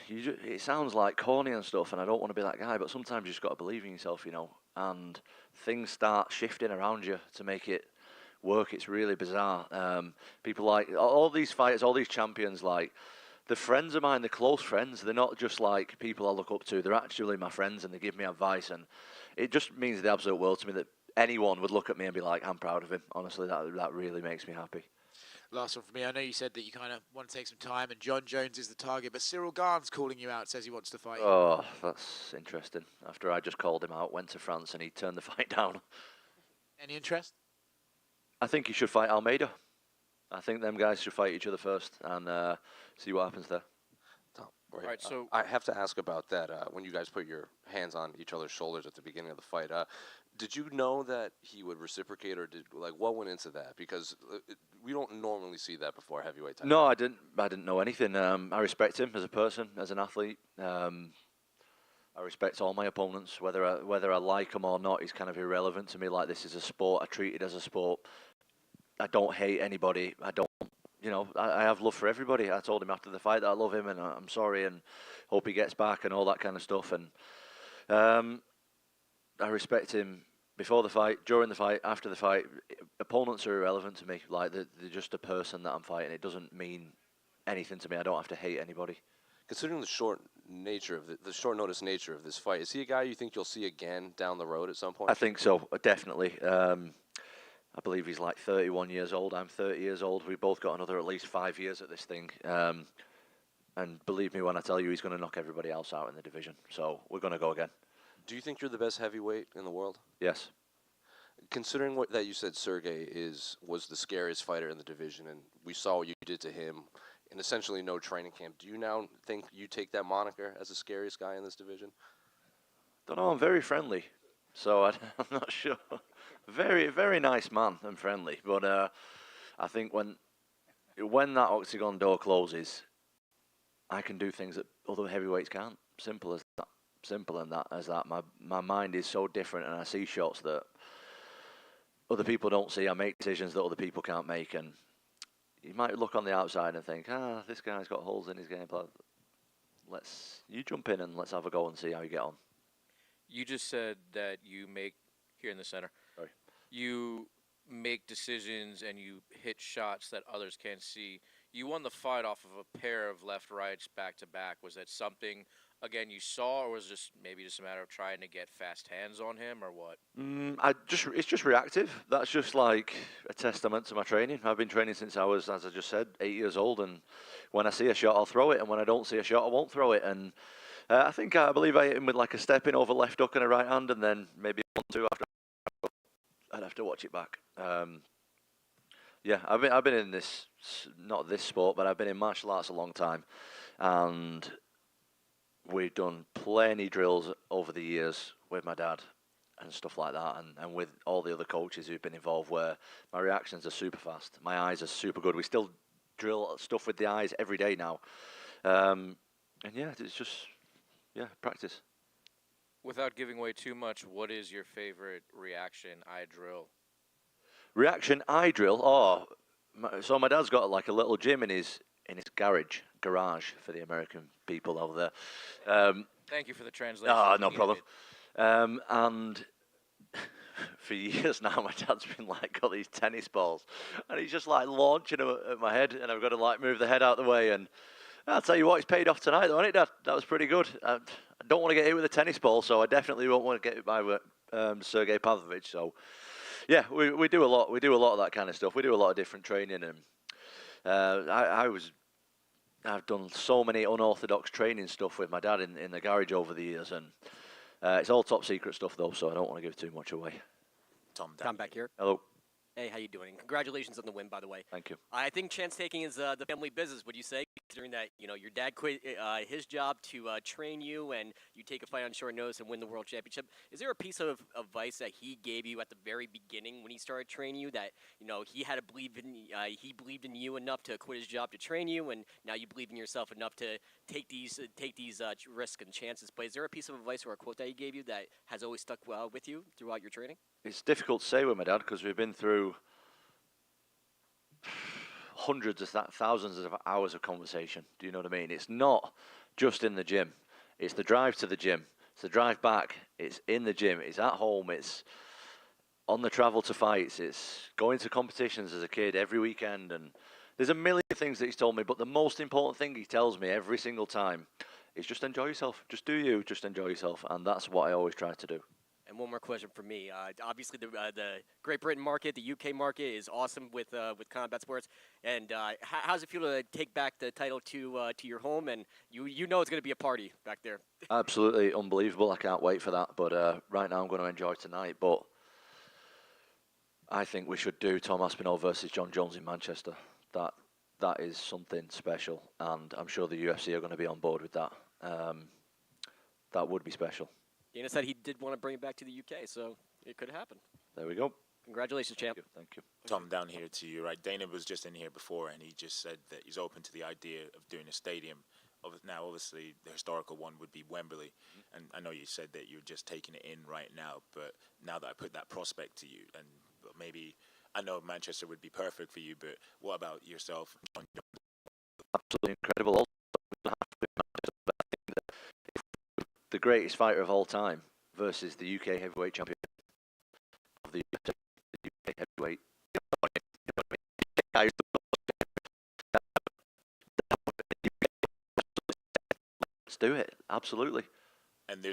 it sounds like corny and stuff, and I don't want to be that guy. But sometimes you just got to believe in yourself, you know. And things start shifting around you to make it work. It's really bizarre. People like all these fighters, all these champions, like, the friends of mine, the close friends. They're not just like people I look up to. They're actually my friends, and they give me advice, and it just means the absolute world to me that anyone would look at me and be like, I'm proud of him. Honestly, that really makes me happy. Last one for me. I know you said that you kind of want to take some time, and John Jones is the target, but Cyril Gane's calling you out, says he wants to fight you. Oh, that's interesting. After I just called him out, went to France, and he turned the fight down. Any interest? I think he should fight Almeida. I think them guys should fight each other first and see what happens there. Right. All right, so I have to ask about that. When you guys put your hands on each other's shoulders at the beginning of the fight, did you know that he would reciprocate, or what went into that? Because we don't normally see that before a heavyweight title. No, I didn't. I didn't know anything. I respect him as a person, as an athlete. I respect all my opponents, whether I like them or not is kind of irrelevant to me. Like, this is a sport. I treat it as a sport. I don't hate anybody. I don't, I have love for everybody. I told him after the fight that I love him and I'm sorry and hope he gets back and all that kind of stuff. And I respect him before the fight, during the fight, after the fight. Opponents are irrelevant to me. Like, they're just a person that I'm fighting. It doesn't mean anything to me. I don't have to hate anybody. Considering the short nature of the short notice nature of this fight, is he a guy you think you'll see again down the road at some point? I think so, definitely. I believe he's like 31 years old. I'm 30 years old. We've both got another at least 5 years at this thing. And believe me when I tell you, he's going to knock everybody else out in the division. So we're going to go again. Do you think you're the best heavyweight in the world? Yes. Considering that you said Sergey was the scariest fighter in the division, and we saw what you did to him in essentially no training camp, do you now think you take that moniker as the scariest guy in this division? Don't know. I'm very friendly, so I'm not sure. Very, very nice man and friendly, but I think when that octagon door closes, I can do things that other heavyweights can't. Simple as that. Simple as that. My mind is so different, and I see shots that other people don't see. I make decisions that other people can't make, and you might look on the outside and think, this guy's got holes in his game plan. You jump in and let's have a go and see how you get on. you just said that you make, here in the center, Sorry. You make decisions and you hit shots that others can't see. You won the fight off of a pair of left rights back to back. Was that something, again, you saw, or was it just a matter of trying to get fast hands on him, or what? It's just reactive. That's just like a testament to my training. I've been training since I was, as I just said, 8 years old, and when I see a shot, I'll throw it, and when I don't see a shot, I won't throw it. And I believe I hit him with like a stepping over left hook and a right hand, and then maybe 1-2 after. I'd have to watch it back. Yeah, I've been in this, not this sport, but I've been in martial arts a long time, and we've done plenty drills over the years with my dad and stuff like that, and with all the other coaches who've been involved, where my reactions are super fast, my eyes are super good. We still drill stuff with the eyes every day now, and yeah, it's just practice. Without giving away too much, what is your favorite reaction eye drill? Reaction eye drill. Oh, so my dad's got like a little gym in his garage for the American people over there. Thank you for the translation. No problem. And for years now, my dad's been like got these tennis balls, and he's just like launching them at my head, and I've got to like move the head out of the way. And I'll tell you what, it's paid off tonight, though, hasn't it, Dad? That was pretty good. I don't want to get hit with a tennis ball, so I definitely won't want to get hit by Sergey Pavlovich. So, yeah, we do a lot. We do a lot of that kind of stuff. We do a lot of different training, and I've done so many unorthodox training stuff with my dad in the garage over the years, and it's all top secret stuff, though, so I don't want to give too much away. Tom back here. Hello. Hey, how you doing? Congratulations on the win, by the way. Thank you. I think chance taking is the family business. Would you say, considering that your dad quit his job to train you, and you take a fight on short notice and win the world championship? Is there a piece of advice that he gave you at the very beginning when he started training you that he had to believe in? He believed in you enough to quit his job to train you, and now you believe in yourself enough to take these risks and chances. But is there a piece of advice or a quote that he gave you that has always stuck with you throughout your training? It's difficult to say with my dad because we've been through hundreds of thousands of hours of conversation. Do you know what I mean? It's not just in the gym. It's the drive to the gym. It's the drive back. It's in the gym. It's at home. It's on the travel to fights. It's going to competitions as a kid every weekend. And there's a million things that he's told me, but the most important thing he tells me every single time is just enjoy yourself. Just do you. Just enjoy yourself. And that's what I always try to do. And one more question for me. Obviously, the Great Britain market, the UK market is awesome with combat sports. And how does it feel to take back the title to your home? And you know it's going to be a party back there. Absolutely unbelievable. I can't wait for that. But right now I'm going to enjoy tonight. But I think we should do Tom Aspinall versus John Jones in Manchester. that is something special, and I'm sure the UFC are going to be on board with that. That would be special. Dana said he did want to bring it back to the UK, so it could happen. There we go. Congratulations, champ. Thank you. Tom, down here to you, right? Dana was just in here before, and he just said that he's open to the idea of doing a stadium. Now, obviously, the historical one would be Wembley, and I know you said that you're just taking it in right now, but now that I put that prospect to you, and maybe I know Manchester would be perfect for you, but what about yourself? Absolutely incredible. Also, the greatest fighter of all time versus the UK heavyweight champion of the UK heavyweight. Let's do it. Absolutely. And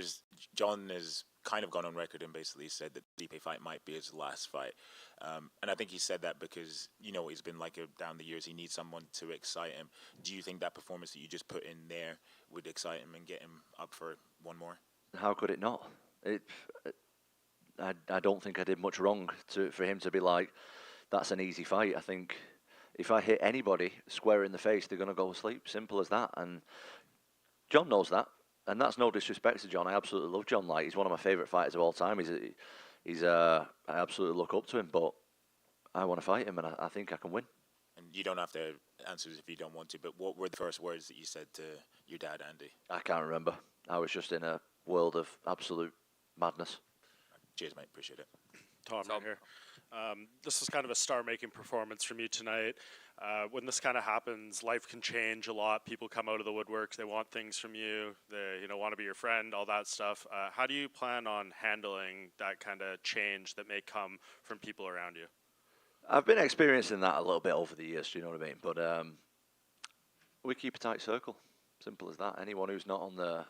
John has kind of gone on record and basically said that the DP fight might be his last fight. And I think he said that because, he's been like down the years, he needs someone to excite him. Do you think that performance that you just put in there would excite him and get him up for one more? How could it not? I don't think I did much wrong for him to be like, that's an easy fight. I think if I hit anybody square in the face, they're going to go to sleep. Simple as that. And John knows that. And that's no disrespect to John. I absolutely love John. Like, he's one of my favourite fighters of all time. I absolutely look up to him, but I want to fight him, and I think I can win. And you don't have to answer if you don't want to, but what were the first words that you said to your dad, Andy? I can't remember. I was just in a world of absolute madness. Cheers, mate. Appreciate it. Tom right here. This was kind of a star-making performance from you tonight. When this kind of happens, life can change a lot. People come out of the woodworks. They want things from you. They want to be your friend, all that stuff. How do you plan on handling that kind of change that may come from people around you? I've been experiencing that a little bit over the years, do you know what I mean? But we keep a tight circle. Simple as that. Anyone who's not on the...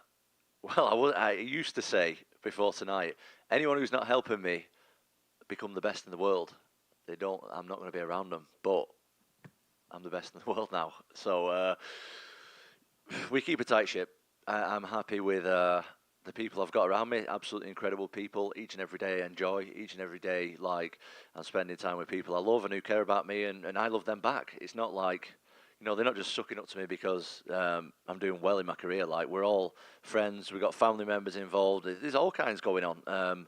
Well, I used to say before tonight, anyone who's not helping me become the best in the world, I'm not going to be around them. But I'm the best in the world now. So we keep a tight ship. I'm happy with the people I've got around me. Absolutely incredible people. Each and every day I enjoy. Each and every day, I'm spending time with people I love and who care about me, and I love them back. It's not like, they're not just sucking up to me because I'm doing well in my career. Like, we're all friends. We've got family members involved. There's all kinds going on.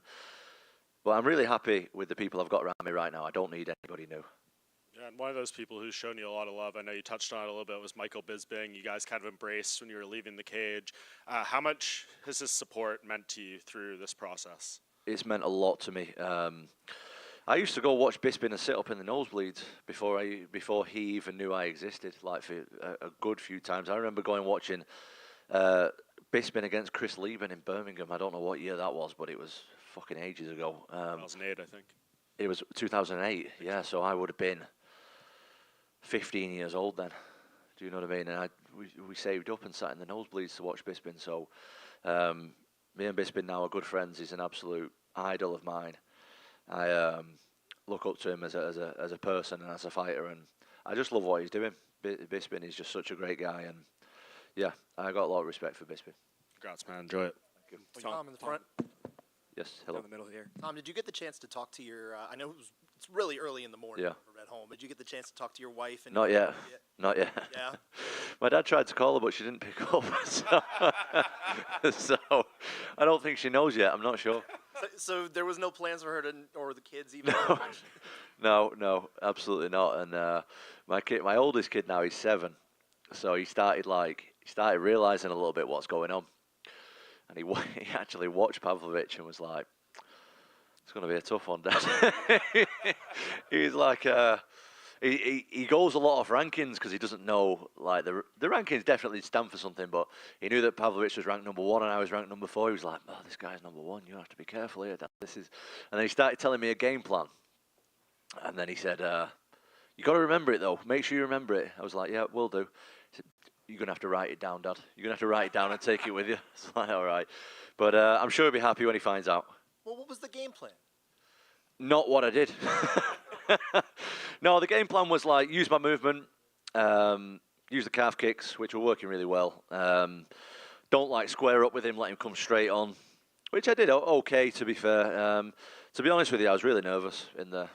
But I'm really happy with the people I've got around me right now. I don't need anybody new. Yeah, and one of those people who's shown you a lot of love, I know you touched on it a little bit, was Michael Bisping. You guys kind of embraced when you were leaving the cage. How much has his support meant to you through this process? It's meant a lot to me. I used to go watch Bisping and sit up in the nosebleeds before he even knew I existed, like for a good few times. I remember going watching Bisping against Chris Lieben in Birmingham. I don't know what year that was, but it was fucking ages ago. 2008, I think. It was 2008, yeah, so I would have been 15 years old then. Do you know what I mean? And we saved up and sat in the nosebleeds to watch Bisping. So me and Bisping now are good friends. He's an absolute idol of mine. I look up to him as a person and as a fighter, and I just love what he's doing. Bisping is just such a great guy, and yeah, I got a lot of respect for Bisping. Congrats, man. Enjoy it. Thank you. Tom in the front. Yes, hello. Down the middle here. Tom, did you get the chance to talk to your? I know it's really early in the morning. Yeah. At home. Did you get the chance to talk to your wife? And Not yet. Not yet. Yeah. My dad tried to call her, but she didn't pick up. So I don't think she knows yet. I'm not sure. So there was no plans for her to, or the kids even. No, absolutely not. And my oldest kid now, he's 7, so he started realizing a little bit what's going on, and he actually watched Pavlovich and was like, "It's going to be a tough one, Dad." He's like, he goes a lot off rankings because he doesn't know, like, the rankings definitely stand for something, but he knew that Pavlovich was ranked number 1 and I was ranked number 4. He was like, "Oh, this guy's number 1. You have to be careful here, Dad. This is," and then he started telling me a game plan, and then he said, "You got to remember it though. Make sure you remember it." I was like, "Yeah, will do." He said, "You're gonna have to write it down, Dad. You're gonna have to write it down and take it with you." I was like, "All right," but I'm sure he'll be happy when he finds out. Well, what was the game plan? Not what I did. No, the game plan was like use my movement, use the calf kicks, which were working really well. Don't square up with him, let him come straight on, which I did okay, to be fair. To be honest with you, I was really nervous in there.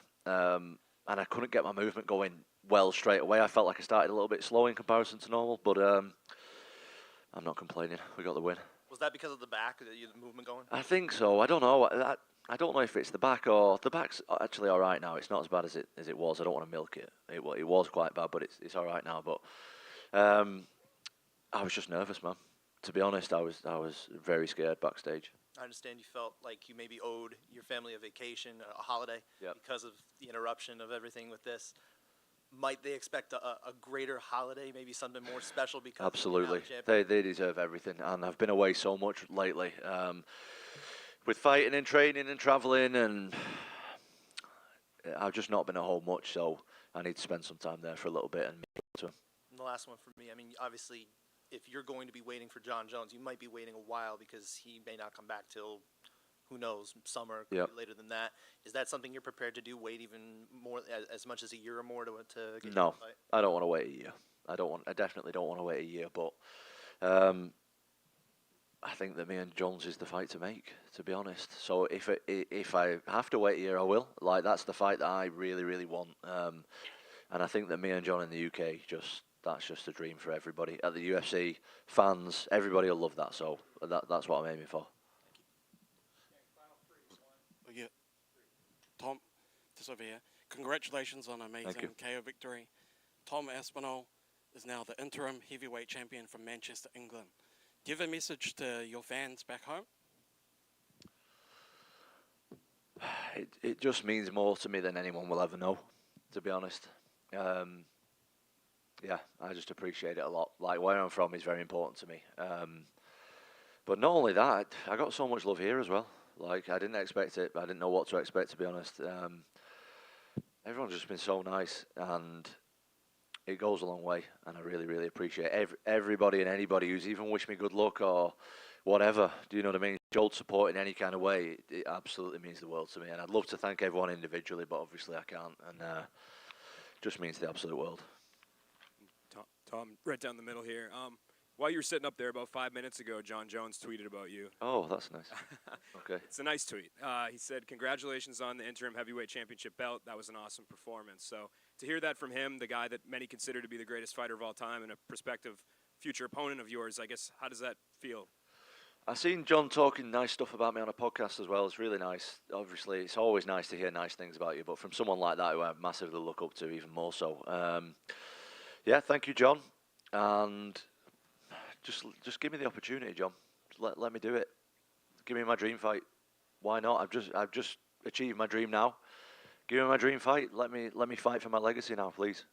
and I couldn't get my movement going well straight away. I felt like I started a little bit slow in comparison to normal, but I'm not complaining. We got the win. Was that because of the back, the movement going? I think so. I don't know. I don't know if it's the back or the back's actually all right now. It's not as bad as it was. I don't want to milk it. It was quite bad, but it's all right now. But I was just nervous, man. To be honest, I was very scared backstage. I understand you felt like you maybe owed your family a vacation, a holiday, Yep. because of the interruption of everything with this. Might they expect a greater holiday, maybe something more special because Absolutely, of the they deserve everything, and I've been away so much lately, with fighting and training and traveling, and I've just not been at home much. So I need to spend some time there for a little bit and meet up to him. And the last one for me, I mean, obviously, if you're going to be waiting for John Jones, you might be waiting a while because he may not come back till, who knows, summer, could Yep. be later than that. Is that something you're prepared to do, wait even more, as much as a year or more to get No, you a fight? I don't want to wait a year. I definitely don't want to wait a year. But I think that me and Jones is the fight to make, to be honest. So if I have to wait a year, I will. Like, that's the fight that I really, really want. And I think that me and John in the UK, that's just a dream for everybody. At the UFC, fans, everybody will love that. So that's what I'm aiming for. Yeah. Tom, just over here. Congratulations on an amazing KO victory. Tom Aspinall is now the interim heavyweight champion from Manchester, England. Do you have a message to your fans back home? It just means more to me than anyone will ever know, to be honest. Yeah, I just appreciate it a lot. Like, where I'm from is very important to me. But not only that, I got so much love here as well. Like, I didn't expect it. I didn't know what to expect, to be honest. Everyone's just been so nice, and it goes a long way, and I really, really appreciate everybody and anybody who's even wished me good luck or whatever. Do you know what I mean? Showed support in any kind of way. It absolutely means the world to me, and I'd love to thank everyone individually, but obviously I can't, and just means the absolute world. Tom, right down the middle here. While you were sitting up there about 5 minutes ago, John Jones tweeted about you. Oh, that's nice. Okay. It's a nice tweet. He said, "Congratulations on the interim heavyweight championship belt. That was an awesome performance." So to hear that from him, the guy that many consider to be the greatest fighter of all time and a prospective future opponent of yours, I guess, how does that feel? I've seen John talking nice stuff about me on a podcast as well. It's really nice. Obviously, it's always nice to hear nice things about you, but from someone like that who I massively look up to even more so. Yeah, thank you, John. And just give me the opportunity, John. Let me do it. Give me my dream fight. Why not? I've just achieved my dream now. Give me my dream fight. Let me fight for my legacy now, please.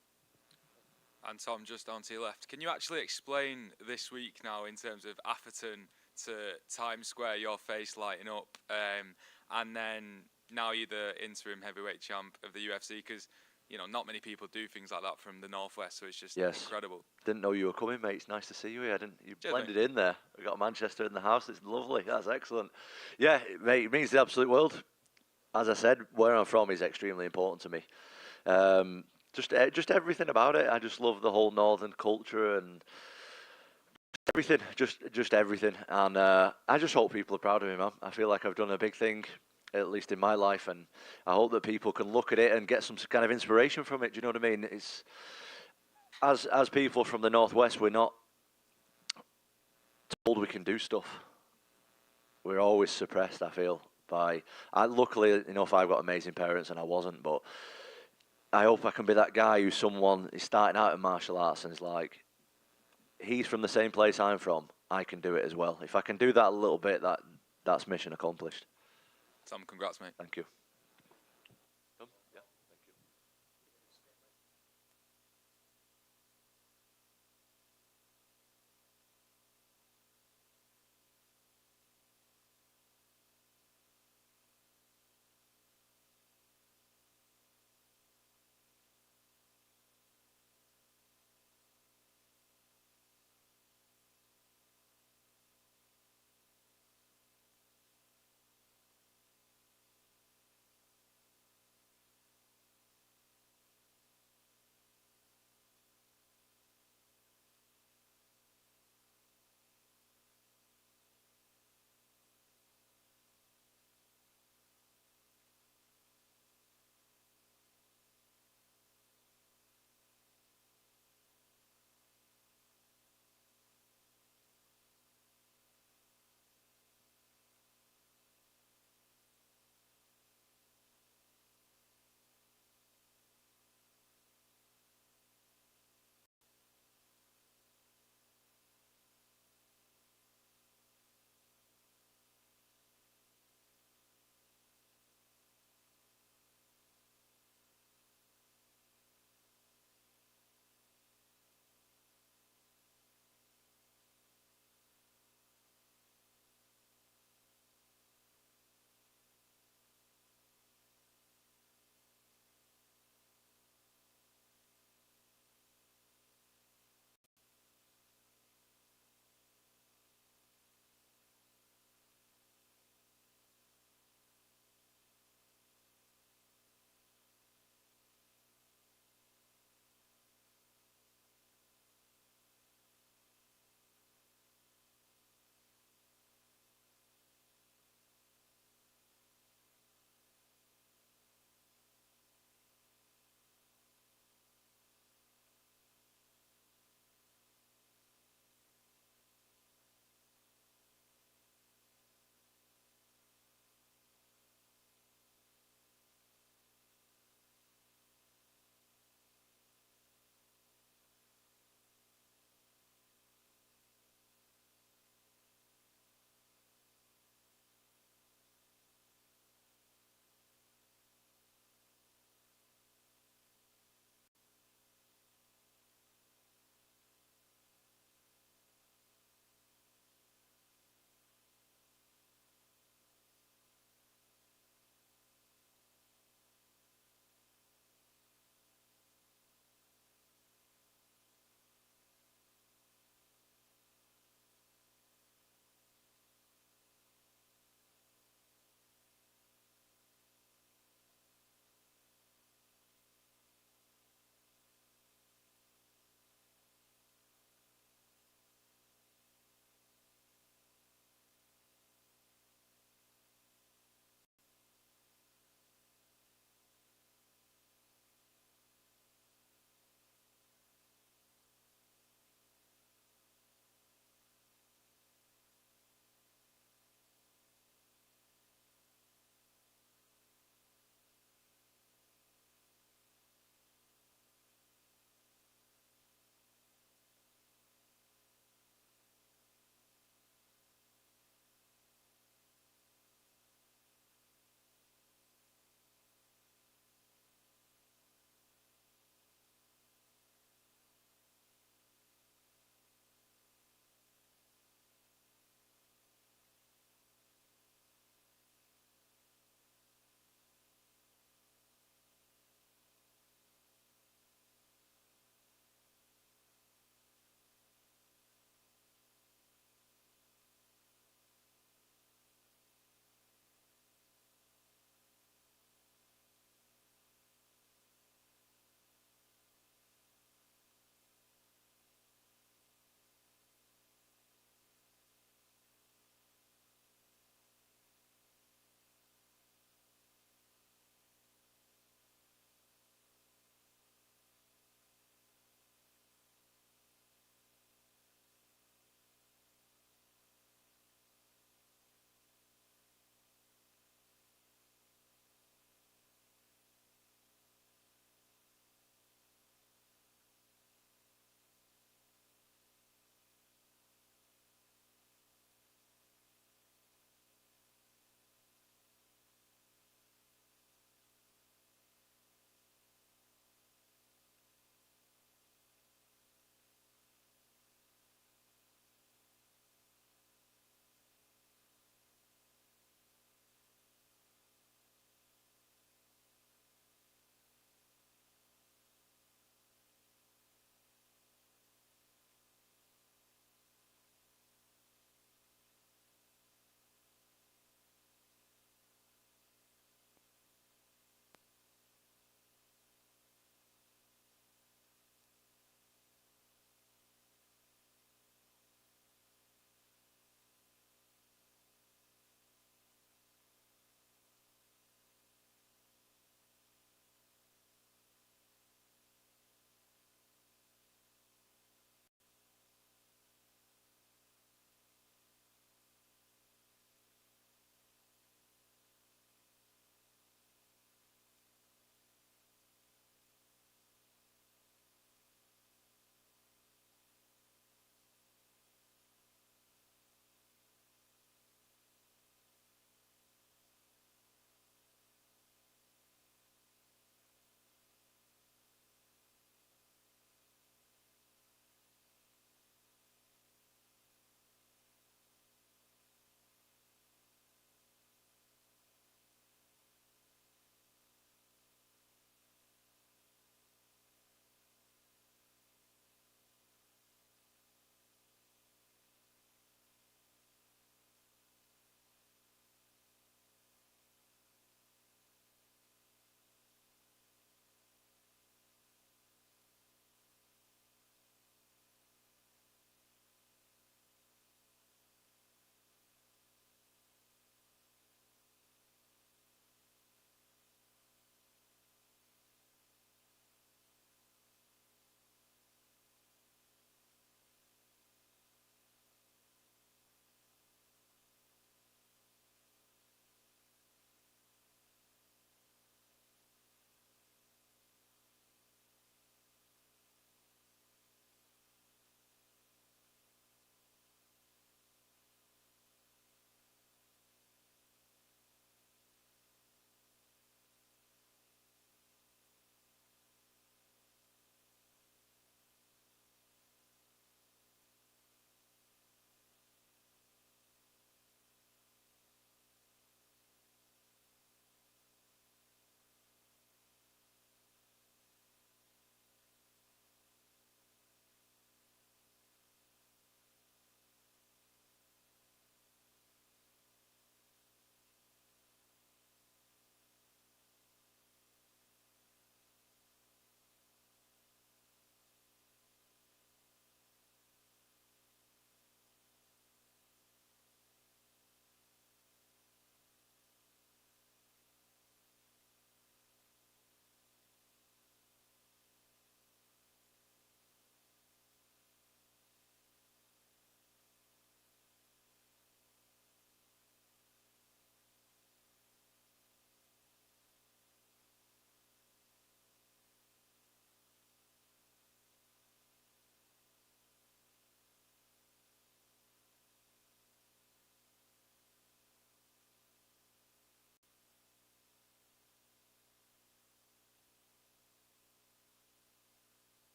And Tom, just on to your left, can you actually explain this week now in terms of Atherton to Times Square, your face lighting up, and then now you're the interim heavyweight champ of the UFC? Because not many people do things like that from the Northwest, so it's just incredible. Didn't know you were coming, mate. It's nice to see you here. You Cheers, blended mate. in there. We got Manchester in the house. It's lovely. That's excellent. Yeah, mate, it means the absolute world. As I said, where I'm from is extremely important to me. Just everything about it. I just love the whole northern culture and everything. Just everything. And I just hope people are proud of me, man. I feel like I've done a big thing, at least in my life, and I hope that people can look at it and get some kind of inspiration from it. Do you know what I mean? It's as people from the Northwest, we're not told we can do stuff. We're always suppressed, I feel. Luckily enough, I've got amazing parents, and I wasn't, but I hope I can be that guy who's someone is starting out in martial arts and is like, he's from the same place I'm from, I can do it as well. If I can do that a little bit, that's mission accomplished. Tom, congrats, mate. Thank you.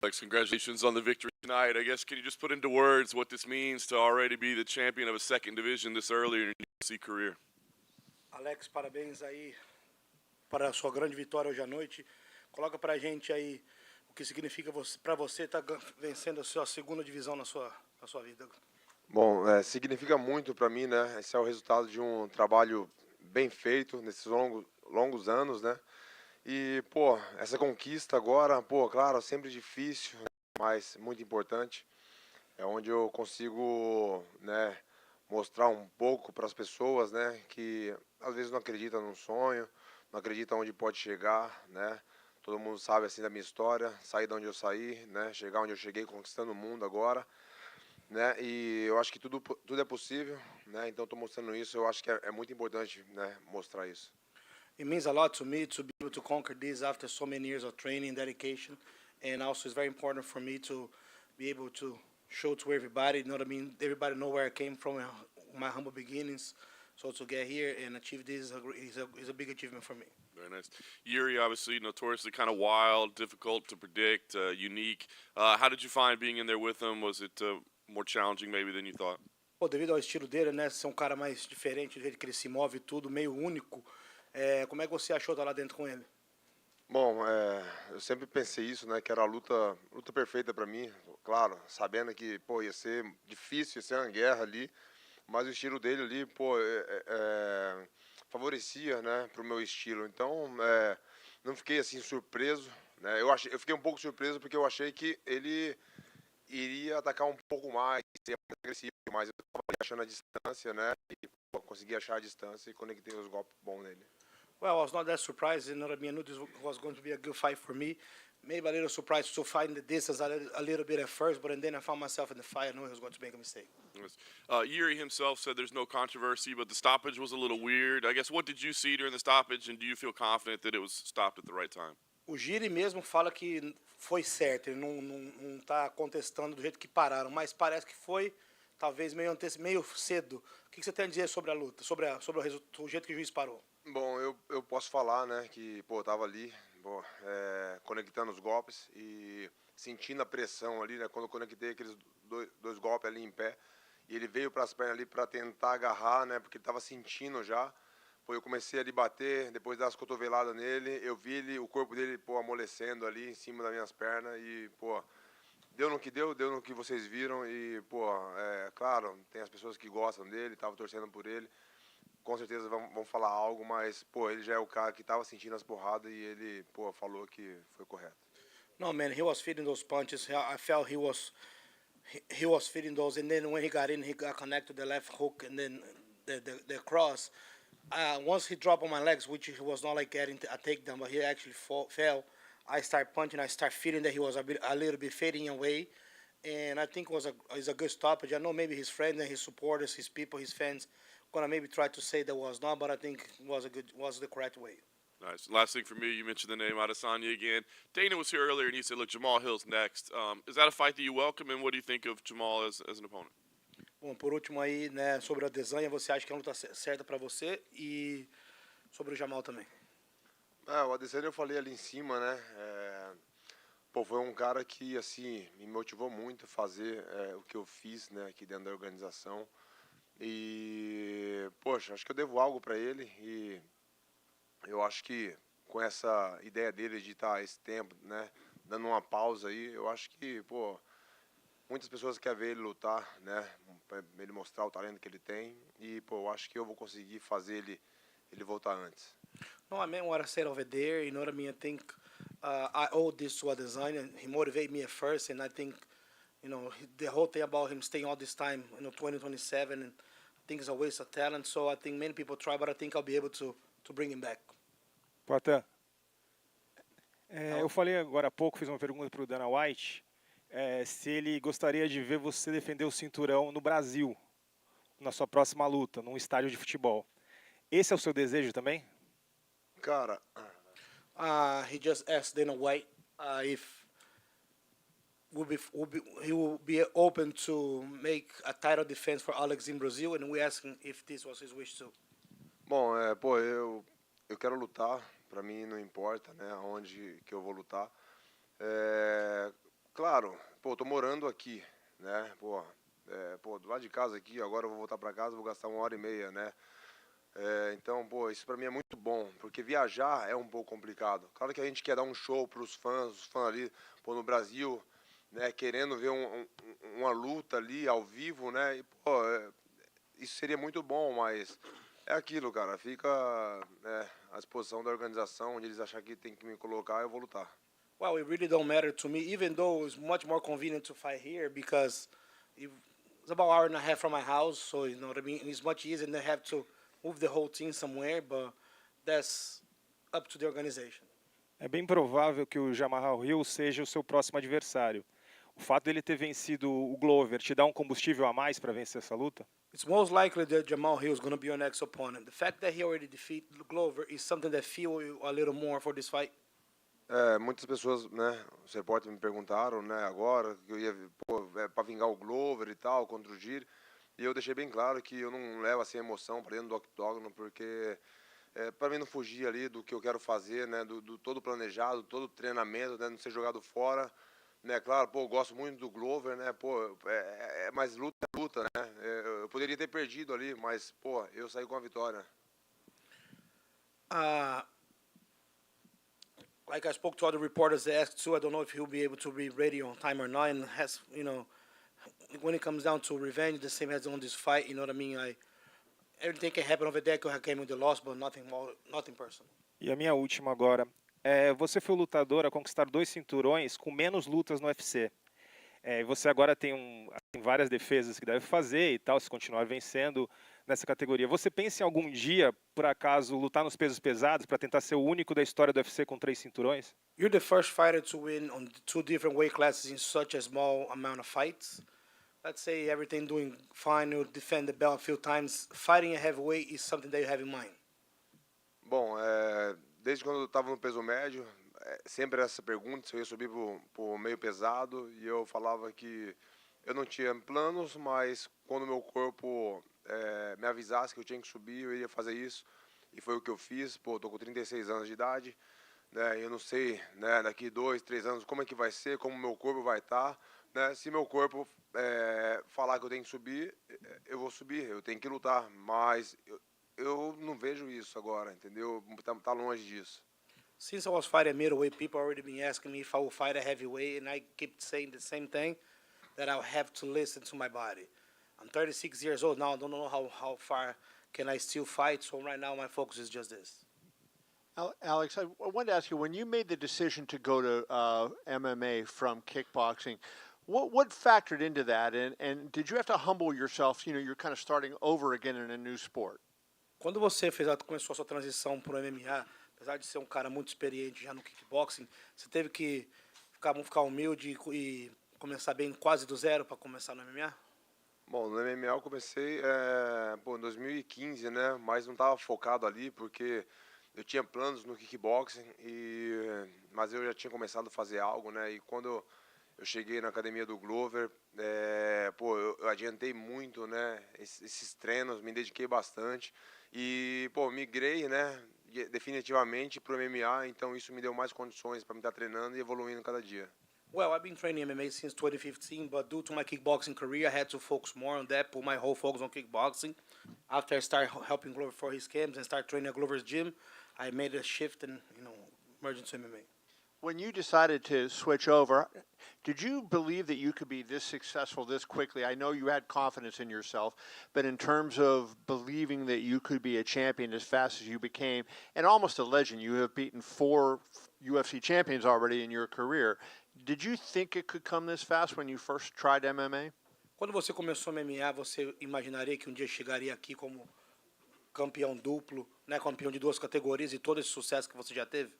Alex, congratulations on the victory tonight. I guess, can you just put into words what this means to already be the champion of a second division this early in your UFC career? Alex, parabéns aí para a sua grande vitória hoje à noite. Coloca para a gente aí o que significa para você estar vencendo a sua segunda divisão na sua vida. Bom, significa muito para mim, né? Esse é o resultado de um trabalho bem feito nesses longos anos, né? E, pô, essa conquista agora, pô, claro, sempre difícil, mas muito importante. É onde eu consigo, né, mostrar um pouco para as pessoas, né, que às vezes não acreditam num sonho, não acreditam onde pode chegar, né? Todo mundo sabe assim da minha história, sair de onde eu saí, né, chegar onde eu cheguei, conquistando o mundo agora, né? E eu acho que tudo é possível, né? Então estou mostrando isso, eu acho que é muito importante, né, mostrar isso. It means a lot to me to be able to conquer this after so many years of training and dedication, and also it's very important for me to be able to show to everybody, you know what I mean? Everybody know where I came from, my humble beginnings. So to get here and achieve this is a big achievement for me. Very nice. Yuri, obviously notoriously kind of wild, difficult to predict, unique. How did you find being in there with him? Was it more challenging maybe than you thought? Pô, devido ao estilo dele, né, ser um cara mais diferente, do jeito que ele se move e tudo, meio único. Como é que você achou estar lá dentro com ele? Bom, eu sempre pensei isso, né, que era a luta perfeita para mim, claro, sabendo que, pô, ia ser difícil, ia ser uma guerra ali, mas o estilo dele ali, pô, favorecia, né, pro meu estilo. Então, não fiquei assim surpreso, né? Eu fiquei um pouco surpreso porque eu achei que ele iria atacar um pouco mais, ser mais agressivo, mas eu estava achando a distância, né? E pô, consegui achar a distância e conectei os golpes bons nele. Well, I was not that surprised. You know what I mean? I knew this was going to be a good fight for me. Maybe a little surprised to find the distance a little bit at first, but then I found myself in the fight. I knew he was going to make a mistake. Yes. Yuri himself said there's no controversy, but the stoppage was a little weird. I guess, what did you see during the stoppage, and do you feel confident that it was stopped at the right time? O Giri mesmo fala que foi certo, ele não está contestando do jeito que pararam, mas parece que foi talvez meio cedo. O que você tem a dizer sobre a luta, sobre o jeito que o juiz parou? Bom, eu posso falar, né, que, pô, eu tava ali, pô, conectando os golpes e sentindo a pressão ali, né, quando eu conectei aqueles dois golpes ali em pé, e ele veio para as pernas ali para tentar agarrar, né, porque ele tava sentindo já. Pô, eu comecei a lhe bater, depois das cotoveladas nele, eu vi o corpo dele, pô, amolecendo ali em cima das minhas pernas e, pô, deu no que vocês viram e, pô, claro, tem as pessoas que gostam dele, estavam torcendo por ele, com certeza vão falar algo, mas, pô, ele já é o cara que estava sentindo as porradas e ele, pô, falou que foi correto. No, man, he was feeding those punches. I felt he was feeding those, and then when he got in, he got connected to the left hook and then the cross. Once he dropped on my legs, which he was not like getting a takedown, but he actually fell. I start punching. I start feeling that he was a little bit fading away, and I think it was a good stoppage. I know maybe his friends and his supporters, his people, his fans, gonna maybe try to say that was not, but I think it was the correct way. Nice. Last thing for me, you mentioned the name Adesanya again. Dana was here earlier, and he said, look, Jamal Hill's next. Is that a fight that you welcome, and what do you think of Jamal as an opponent? Bom, por último aí, né, sobre a Adesanya, você acha que é uma luta certa para você e sobre o Jamal também? O Adesanya eu falei ali em cima, né? Pô, foi um cara que, assim, me motivou muito a fazer o que eu fiz, né, aqui dentro da organização. E, poxa, acho que eu devo algo para ele e eu acho que com essa ideia dele de estar esse tempo, né, dando uma pausa aí, eu acho que, pô, muitas pessoas querem ver ele lutar, né, para ele mostrar o talento que ele tem e, pô, eu acho que eu vou conseguir fazer ele voltar antes. No, I meant what I said over there, you know what I mean? I think I owe this to Adesanya. He motivated me at first, and I think, you know, the whole thing about him staying all this time, you know, 2027, and I think it's a waste of talent. So I think many people try, but I think I'll be able to bring him back. Poitin, eu falei agora há pouco, fiz uma pergunta para o Dana White, se ele gostaria de ver você defender o cinturão no Brasil, na sua próxima luta, num estádio de futebol. Esse é o seu desejo também? Cara, he just asked Dana White if he will be open to make a title defense for Alex in Brazil, and we asked him if this was his wish too. Bom, pô, eu quero lutar, para mim não importa, né, aonde que eu vou lutar. Claro, pô, tô morando aqui, né? Pô, do lado de casa aqui, agora eu vou voltar para casa, vou gastar 1h30, né? Então, pô, isso para mim é muito bom, porque viajar é um pouco complicado. Claro que a gente quer dar um show para os fãs ali, pô, no Brasil, né? Querendo ver uma luta ali ao vivo, né? E, pô, isso seria muito bom, mas é aquilo, cara. Fica à disposição da organização, onde eles acharem que tem que me colocar, eu vou lutar. Well, it really don't matter to me, even though it's much more convenient to fight here because it's about an hour and a half from my house, so you know what I mean. It's much easier than have to move the whole team somewhere, but that's up to the organization. É bem provável que o Jamahal Hill seja o seu próximo adversário. O fato dele ter vencido o Glover te dá um combustível a mais para vencer essa luta? It's most likely that Jamal Hill is going to be your next opponent. The fact that he already defeated Glover is something that fuel you a little more for this fight. Muitas pessoas, né, os repórteres me perguntaram, né, agora, que eu ia, para vingar o Glover e tal, contra o Giri, e eu deixei bem claro que eu não levo assim emoção para dentro do octógono, porque para mim não fugir ali do que eu quero fazer, né, do todo planejado, todo treinamento, né, não ser jogado fora, né, claro, pô, eu gosto muito do Glover, né, pô, mas luta é luta, né, eu poderia ter perdido ali, mas, pô, eu saí com a vitória. Like I spoke to other reporters, they asked too. I don't know if he'll be able to be ready on time or not. And has, you know, when it comes down to revenge, the same as on this fight. You know what I mean? Everything can happen over there. Could have came with the loss, but nothing personal. E a minha última agora. Você foi o lutador a conquistar 2 cinturões com menos lutas no UFC. Você agora tem várias defesas que deve fazer e tal, se continuar vencendo nessa categoria. Você pensa em algum dia, por acaso, lutar nos pesos pesados para tentar ser o único da história do UFC com 3 cinturões? You're the first fighter to win on 2 different weight classes in such a small amount of fights. Let's say everything doing fine, you defend the belt a few times. Fighting a heavyweight is something that you have in mind. Bom, desde quando eu estava no peso médio, sempre essa pergunta se eu ia subir pro meio pesado, e eu falava que eu não tinha planos, mas quando meu corpo me avisasse que eu tinha que subir, eu iria fazer isso, e foi o que eu fiz. Pô, tô com 36 anos de idade, né, eu não sei, né, daqui 2, 3 anos como é que vai ser, como meu corpo vai estar, né, se meu corpo falar que eu tenho que subir, eu vou subir, eu tenho que lutar, mas eu não vejo isso agora, entendeu? Tá longe disso. Since I was fighting middleweight, people already been asking me if I will fight a heavyweight, and I keep saying the same thing, that I'll have to listen to my body. I'm 36 years old now. I don't know how far can I still fight, so right now my focus is just this. Alex, I wanted to ask you, when you made the decision to go to MMA from kickboxing, what factored into that, and did you have to humble yourself? You know, you're kind of starting over again in a new sport. Quando você começou a sua transição para o MMA, apesar de ser um cara muito experiente já no kickboxing, você teve que ficar humilde e começar bem quase do zero para começar no MMA? Bom, no MMA eu comecei em 2015, né? Mas não estava focado ali porque eu tinha planos no kickboxing, mas eu já tinha começado a fazer algo, né? E quando eu cheguei na academia do Glover, eu adiantei muito, né? Esses treinos, me dediquei bastante e, migrei, né? Definitivamente para o MMA, então isso me deu mais condições para me estar treinando e evoluindo cada dia. Well, I've been training MMA since 2015, but due to my kickboxing career, I had to focus more on that, put my whole focus on kickboxing. After I started helping Glover for his camps and start training at Glover's gym, I made a shift and, merged into MMA. When you decided to switch over, did you believe that you could be this successful this quickly? I know you had confidence in yourself, but in terms of believing that you could be a champion as fast as you became, and almost a legend, you have beaten 4 UFC champions already in your career. Did you think it could come this fast when you first tried MMA? Quando você começou MMA, você imaginaria que um dia chegaria aqui como campeão duplo, né, campeão de 2 categorias e todo esse sucesso que você já teve?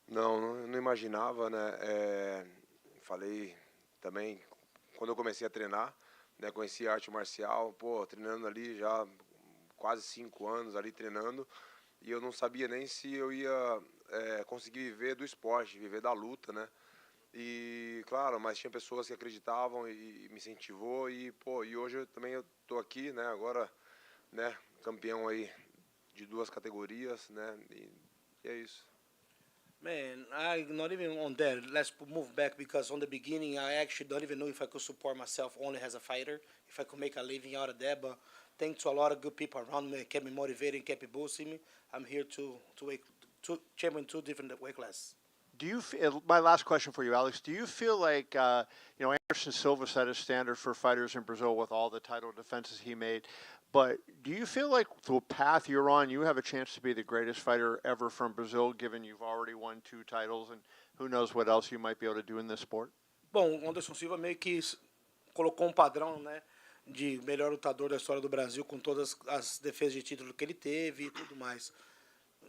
Não imaginava, né? Falei também, quando eu comecei a treinar, né? Conheci a arte marcial, treinando ali já quase 5 anos ali treinando, e eu não sabia nem se eu ia conseguir viver do esporte, viver da luta, né? E claro, mas tinha pessoas que acreditavam e me incentivou e hoje eu tô aqui, né? Agora, né? Campeão aí de 2 categorias, né? E é isso. Man, I not even on that. Let's move back because on the beginning, I actually don't even know if I could support myself only as a fighter, if I could make a living out of that. But thanks to a lot of good people around me, kept me motivated, kept me boosting me. I'm here to champion two different weight classes. Do you feel, my last question for you, Alex, do you feel like, Anderson Silva set a standard for fighters in Brazil with all the title defenses he made, but do you feel like the path you're on, you have a chance to be the greatest fighter ever from Brazil, given you've already won 2 titles, and who knows what else you might be able to do in this sport? Bom, o Anderson Silva meio que colocou padrão, né, de melhor lutador da história do Brasil com todas as defesas de título que ele teve e tudo mais.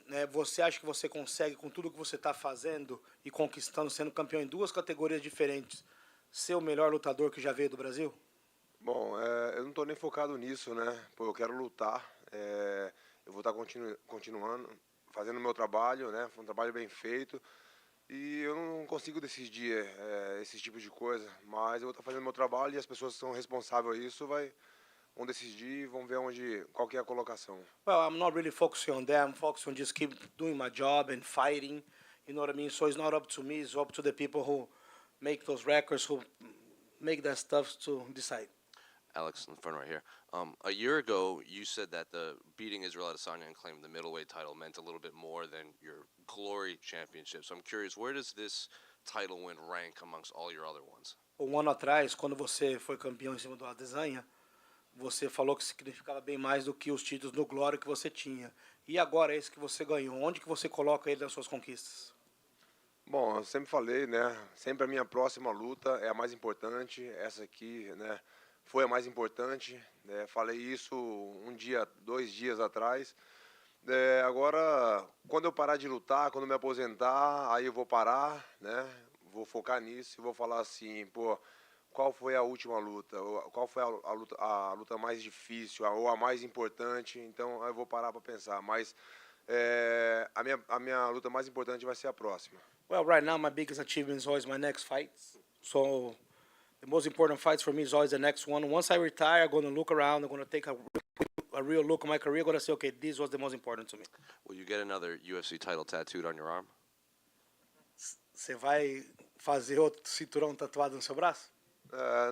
Né, você acha que você consegue, com tudo que você está fazendo e conquistando, sendo campeão em 2 categorias diferentes, ser o melhor lutador que já veio do Brasil? Bom, eu não estou nem focado nisso, né? Pô, eu quero lutar. Eu vou estar continuando, fazendo o meu trabalho, né? Foi um trabalho bem feito. E eu não consigo decidir esse tipo de coisa. Mas eu vou estar fazendo o meu trabalho e as pessoas que são responsáveis por isso vão decidir e vão ver qual que é a colocação. Well, I'm not really focusing on that. I'm focusing on just keep doing my job and fighting. You know what I mean? So it's not up to me. It's up to the people who make those records, who make that stuff to decide. Alex, in the front right here. A year ago, you said that the beating Israel Adesanya and claiming the middleweight title meant a little bit more than your Glory Championship. So I'm curious, where does this title win rank amongst all your other ones? Ano atrás, quando você foi campeão em cima do Adesanya, você falou que significava bem mais do que os títulos no Glória que você tinha. E agora esse que você ganhou, onde que você coloca ele nas suas conquistas? Bom, eu sempre falei, né? Sempre a minha próxima luta é a mais importante. Essa aqui, né? Foi a mais importante. Né? Falei isso 2 dias atrás. Agora, quando eu parar de lutar, quando me aposentar, aí eu vou parar, né? Vou focar nisso e vou falar assim, pô, qual foi a última luta? Qual foi a luta mais difícil ou a mais importante? Então, eu vou parar para pensar. Mas a minha luta mais importante vai ser a próxima. Well, right now my biggest achievement is always my next fights. So the most important fights for me is always the next one. Once I retire, I'm going to look around. I'm going to take a real look at my career. I'm going to say, okay, this was the most important to me. Will you get another UFC title tattooed on your arm? Você vai fazer outro cinturão tatuado no seu braço?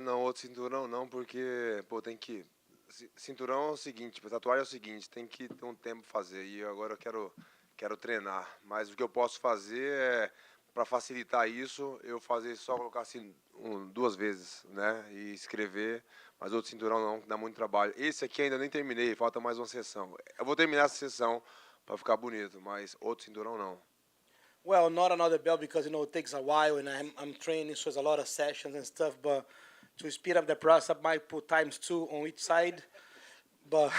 Não, outro cinturão não, porque, pô, tem que... Cinturão é o seguinte, tatuagem é o seguinte, tem que ter um tempo pra fazer. E agora eu quero treinar. Mas o que eu posso fazer é, para facilitar isso, eu fazer só colocar assim 2 vezes, né? E escrever, mas outro cinturão não, dá muito trabalho. Esse aqui ainda nem terminei, falta mais uma sessão. Eu vou terminar essa sessão para ficar bonito, mas outro cinturão não. Well, not another belt because, it takes a while and I'm training, so there's a lot of sessions and stuff, but to speed up the process, I might put ×2 on each side. But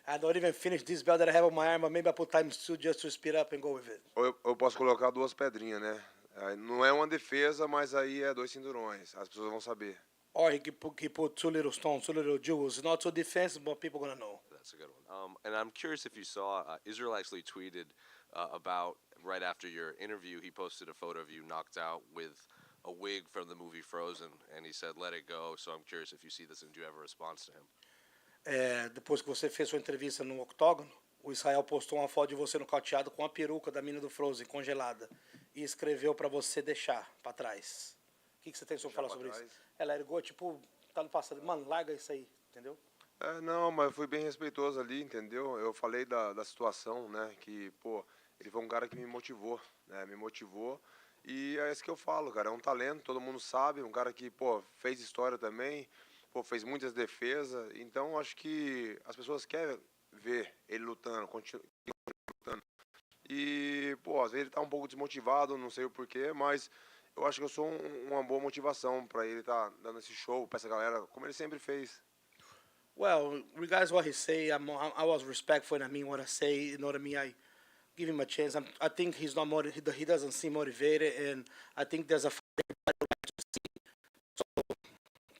I don't even finish this belt that I have on my arm, but maybe I put ×2 just to speed up and go with it. Ou eu posso colocar 2 pedrinhas, né? Não é uma defesa, mas aí é 2 cinturões. As pessoas vão saber. Or he put 2 little stones, 2 little jewels. Not so defensive, but people gonna know. That's a good one. And I'm curious if you saw, Israel actually tweeted about, right after your interview, he posted a photo of you knocked out with a wig from the movie Frozen, and he said, let it go. So I'm curious if you see this and do you have a response to him? Depois que você fez sua entrevista no octógono, o Israel postou uma foto de você nocauteado com a peruca da mina do Frozen, congelada, e escreveu para você deixar para trás. O que você tem para falar sobre isso? Ela ergou, tipo, tá no passado. Mano, larga isso aí, entendeu? Não, mas eu fui bem respeitoso ali, entendeu? Eu falei da situação, né? Que, pô, ele foi um cara que me motivou, né? Me motivou. E é isso que eu falo, cara. É um talento, todo mundo sabe. Um cara que, pô, fez história também. Pô, fez muitas defesas. Então, acho que as pessoas querem ver ele lutando, continuar lutando. E, pô, às vezes ele tá um pouco desmotivado, não sei o porquê, mas eu acho que eu sou uma boa motivação para ele estar dando esse show para essa galera, como ele sempre fez. Well, regardless of what he say, I was respectful and I mean what I say. You know what I mean? I give him a chance. I think he's not he doesn't seem motivated, and I think there's a fight to see. So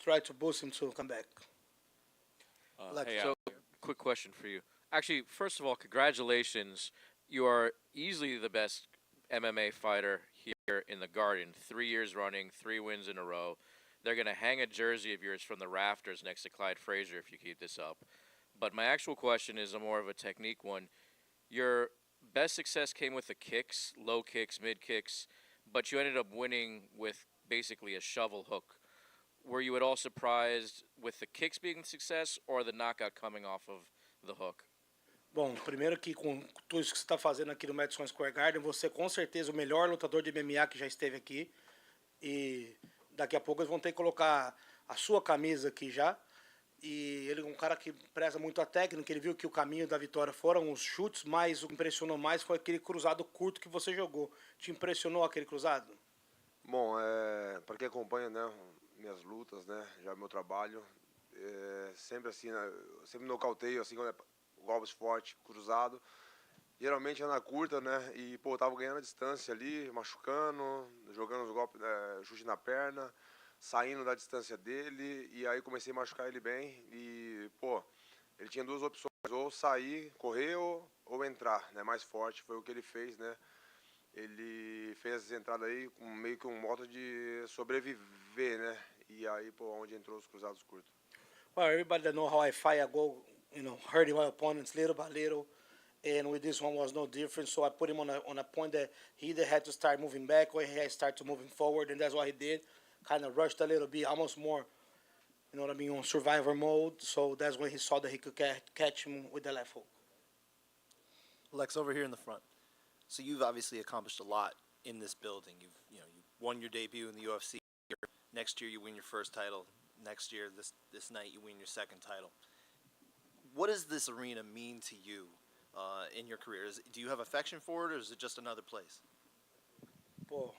try to boost him to come back. So, quick question for you. Actually, first of all, congratulations. You are easily the best MMA fighter here in the Garden. 3 years running, 3 wins in a row. They're going to hang a jersey of yours from the rafters next to Clyde Frazier if you keep this up. But my actual question is more of a technique one. Your best success came with the kicks, low kicks, mid kicks, but you ended up winning with basically a shovel hook. Were you at all surprised with the kicks being a success or the knockout coming off of the hook? Bom, primeiro que com tudo isso que você está fazendo aqui no Madison Square Garden, você com certeza é o melhor lutador de MMA que já esteve aqui. E daqui a pouco eles vão ter que colocar a sua camisa aqui já. E ele é um cara que preza muito a técnica, ele viu que o caminho da vitória foram os chutes, mas o que impressionou mais foi aquele cruzado curto que você jogou. Te impressionou aquele cruzado? Bom, para quem acompanha, né, minhas lutas, né, já meu trabalho, sempre assim, né, sempre nocauteio, assim, quando golpes fortes, cruzado. Geralmente é na curta, né, e pô, eu tava ganhando a distância ali, machucando, jogando os golpes, chute na perna, saindo da distância dele, e aí comecei a machucar ele bem, e pô, ele tinha duas opções, ou sair, correr ou entrar, né, mais forte, foi o que ele fez, né. Ele fez essa entrada aí com meio que um modo de sobreviver, né? E aí, pô, onde entrou os cruzados curtos. Well, everybody that know how I fight, I go, hurting my opponents little by little. And with this one was no different. So I put him on a point that he either had to start moving back or he had to start moving forward. And that's what he did. Kind of rushed a little bit, almost more, on survivor mode. So that's when he saw that he could catch him with the left hook. Lex, over here in the front. So you've obviously accomplished a lot in this building. You won your debut in the UFC. Next year you win your first title. Next year, this night, you win your second title. What does this arena mean to you in your career? Do you have affection for it, or is it just another place? Pô,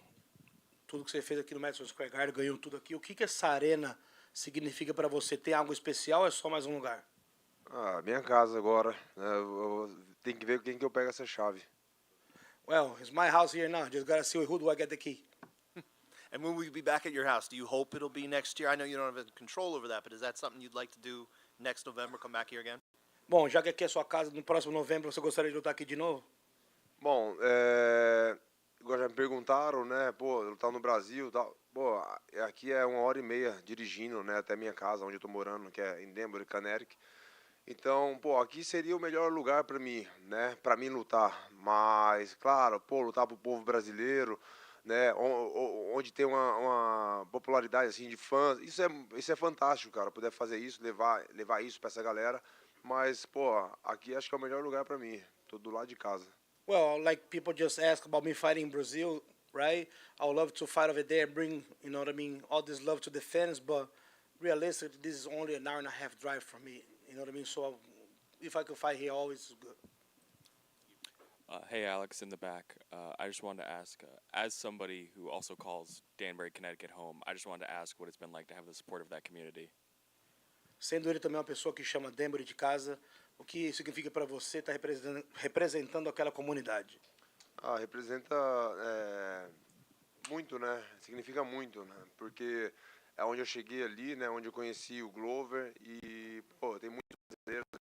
tudo que você fez aqui no Madison Square Garden, ganhou tudo aqui. O que essa arena significa para você? Tem algo especial ou é só mais um lugar? Minha casa agora, né? Tem que ver quem que eu pego essa chave. Well, it's my house here now. Just gotta see who do I get the key. And when we'll be back at your house, do you hope it'll be next year? I know you don't have control over that, but is that something you'd like to do next November, come back here again? Bom, já que aqui é sua casa, no próximo novembro você gostaria de lutar aqui de novo? Bom, agora já me perguntaram, né, pô, lutar no Brasil, tal. Pô, aqui é 1h30 dirigindo, né, até minha casa, onde eu tô morando, que é em Denver, Connecticut. Então, pô, aqui seria o melhor lugar para mim, né, para mim lutar. Mas, claro, pô, lutar pro povo brasileiro, né, onde tem uma popularidade assim de fãs, isso é fantástico, cara, poder fazer isso, levar isso para essa galera. Mas, pô, aqui acho que é o melhor lugar para mim, tô do lado de casa. Well, like people just ask about me fighting in Brazil, right? I would love to fight over there, bring, all this love to the fans, but realistically, this is only an hour and a half drive from me, So if I could fight here, always is good. Hey, Alex, in the back. I just wanted to ask, as somebody who also calls Danbury, Connecticut home, I just wanted to ask what it's been like to have the support of that community. Sendo ele também uma pessoa que chama Denver de casa, o que significa para você estar representando aquela comunidade? Representa muito, né? Significa muito, né? Porque é onde eu cheguei ali, né? Onde eu conheci o Glover e, pô, tem muitos brasileiros ali.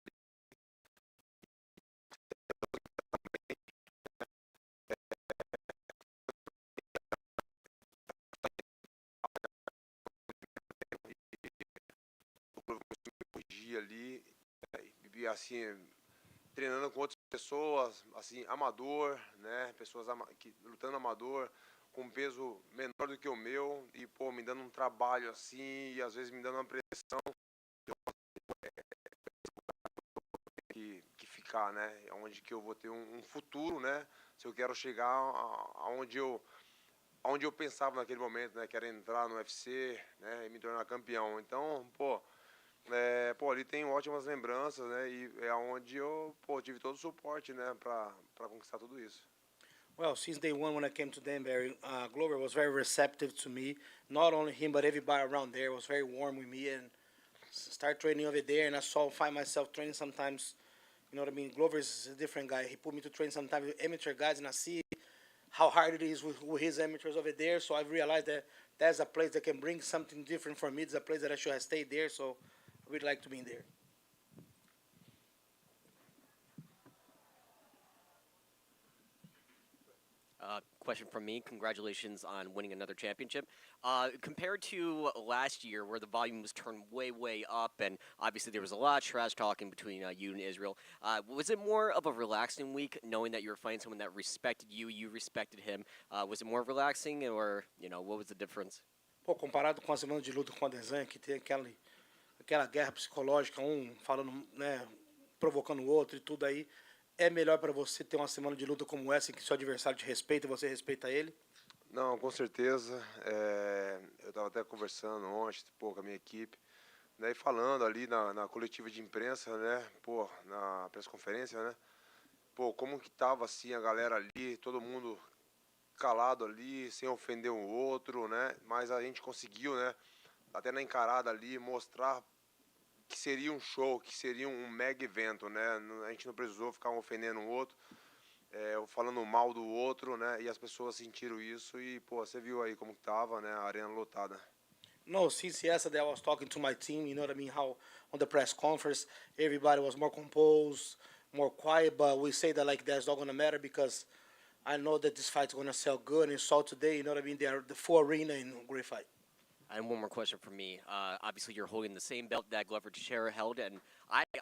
Ali, e assim, treinando com outras pessoas, assim, amador, né, pessoas lutando amador, com peso menor do que o meu, e, pô, me dando um trabalho, assim, e às vezes me dando uma pressão, que ficar, né, onde que eu vou ter um futuro, né, se eu quero chegar aonde eu pensava naquele momento, né, que era entrar no UFC, né, e me tornar campeão. Então, pô, ali tem ótimas lembranças, né? E é onde eu, tive todo o suporte, né? Para conquistar tudo isso. Well, since day one when I came to Danbury, Glover was very receptive to me. Not only him, but everybody around there was very warm with me. And start training over there, and I find myself training sometimes, Glover is a different guy. He put me to train sometimes with amateur guys, and I see how hard it is with his amateurs over there. So I realized that that's a place that can bring something different for me. It's a place that I should have stayed there. So we'd like to be in there. Question from me. Congratulations on winning another championship. Compared to last year, where the volume was turned way up, and obviously there was a lot of trash talking between you and Israel, was it more of a relaxing week, knowing that you were fighting someone that respected you, you respected him? Was it more relaxing, or what was the difference? Pô, comparado com a semana de luta com a Desan, que tem aquela guerra psicológica, falando, né, provocando o outro e tudo aí, é melhor para você ter uma semana de luta como essa, em que seu adversário te respeita e você respeita ele? Não, com certeza. Eu estava até conversando ontem, pô, com a minha equipe, daí falando ali na coletiva de imprensa, né, pô, na press-conferência, né, pô, como que tava assim a galera ali, todo mundo calado ali, sem ofender um outro, né, mas a gente conseguiu, né, até na encarada ali, mostrar que seria um show, que seria um mega evento, né? A gente não precisou ficar um ofendendo um outro, falando mal do outro, né? E as pessoas sentiram isso e, pô, você viu aí como tava, né? A arena lotada. No, since yesterday I was talking to my team, you know what I mean, how on the press conference, everybody was more composed, more quiet, but we say that like that's not going to matter because I know that this fight's going to sell good, and so today, you know what I mean, they are the full arena in great fight. And one more question from me. Obviously, you're holding the same belt that Glover Teixeira held, and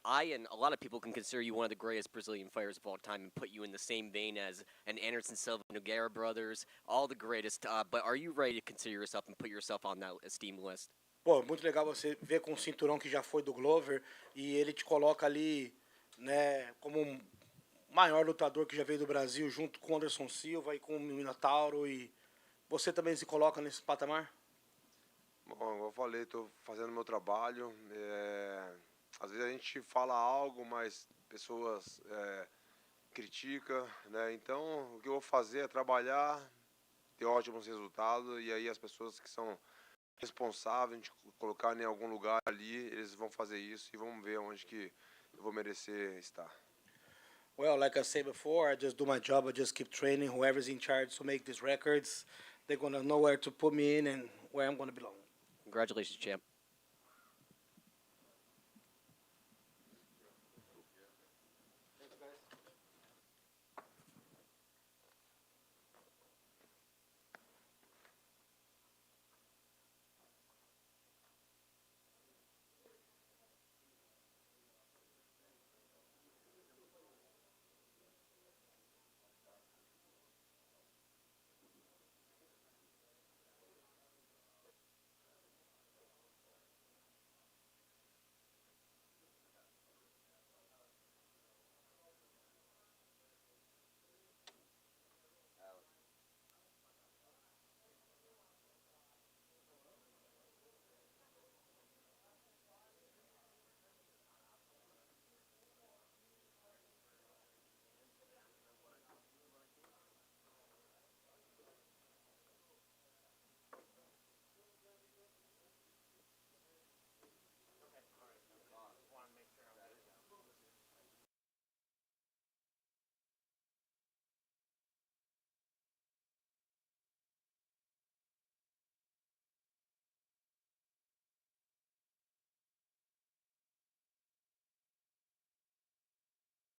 I and a lot of people can consider you one of the greatest Brazilian fighters of all time and put you in the same vein as an Anderson Silva, Nogueira brothers, all the greatest. But are you ready to consider yourself and put yourself on that esteemed list? Pô, muito legal você ver com o cinturão que já foi do Glover e ele te coloca ali, né, como um maior lutador que já veio do Brasil, junto com o Anderson Silva e com o Minotauro, e você também se coloca nesse patamar? Bom, como eu falei, estou fazendo meu trabalho. Às vezes a gente fala algo, mas pessoas criticam, né? Então, o que eu vou fazer é trabalhar, ter ótimos resultados, e aí as pessoas que são responsáveis de colocar em algum lugar ali, eles vão fazer isso e vamos ver onde que eu vou merecer estar. Well, like I said before, I just do my job. I just keep training. Whoever's in charge to make these records, they're going to know where to put me in and where I'm going to belong. Congratulations, champ.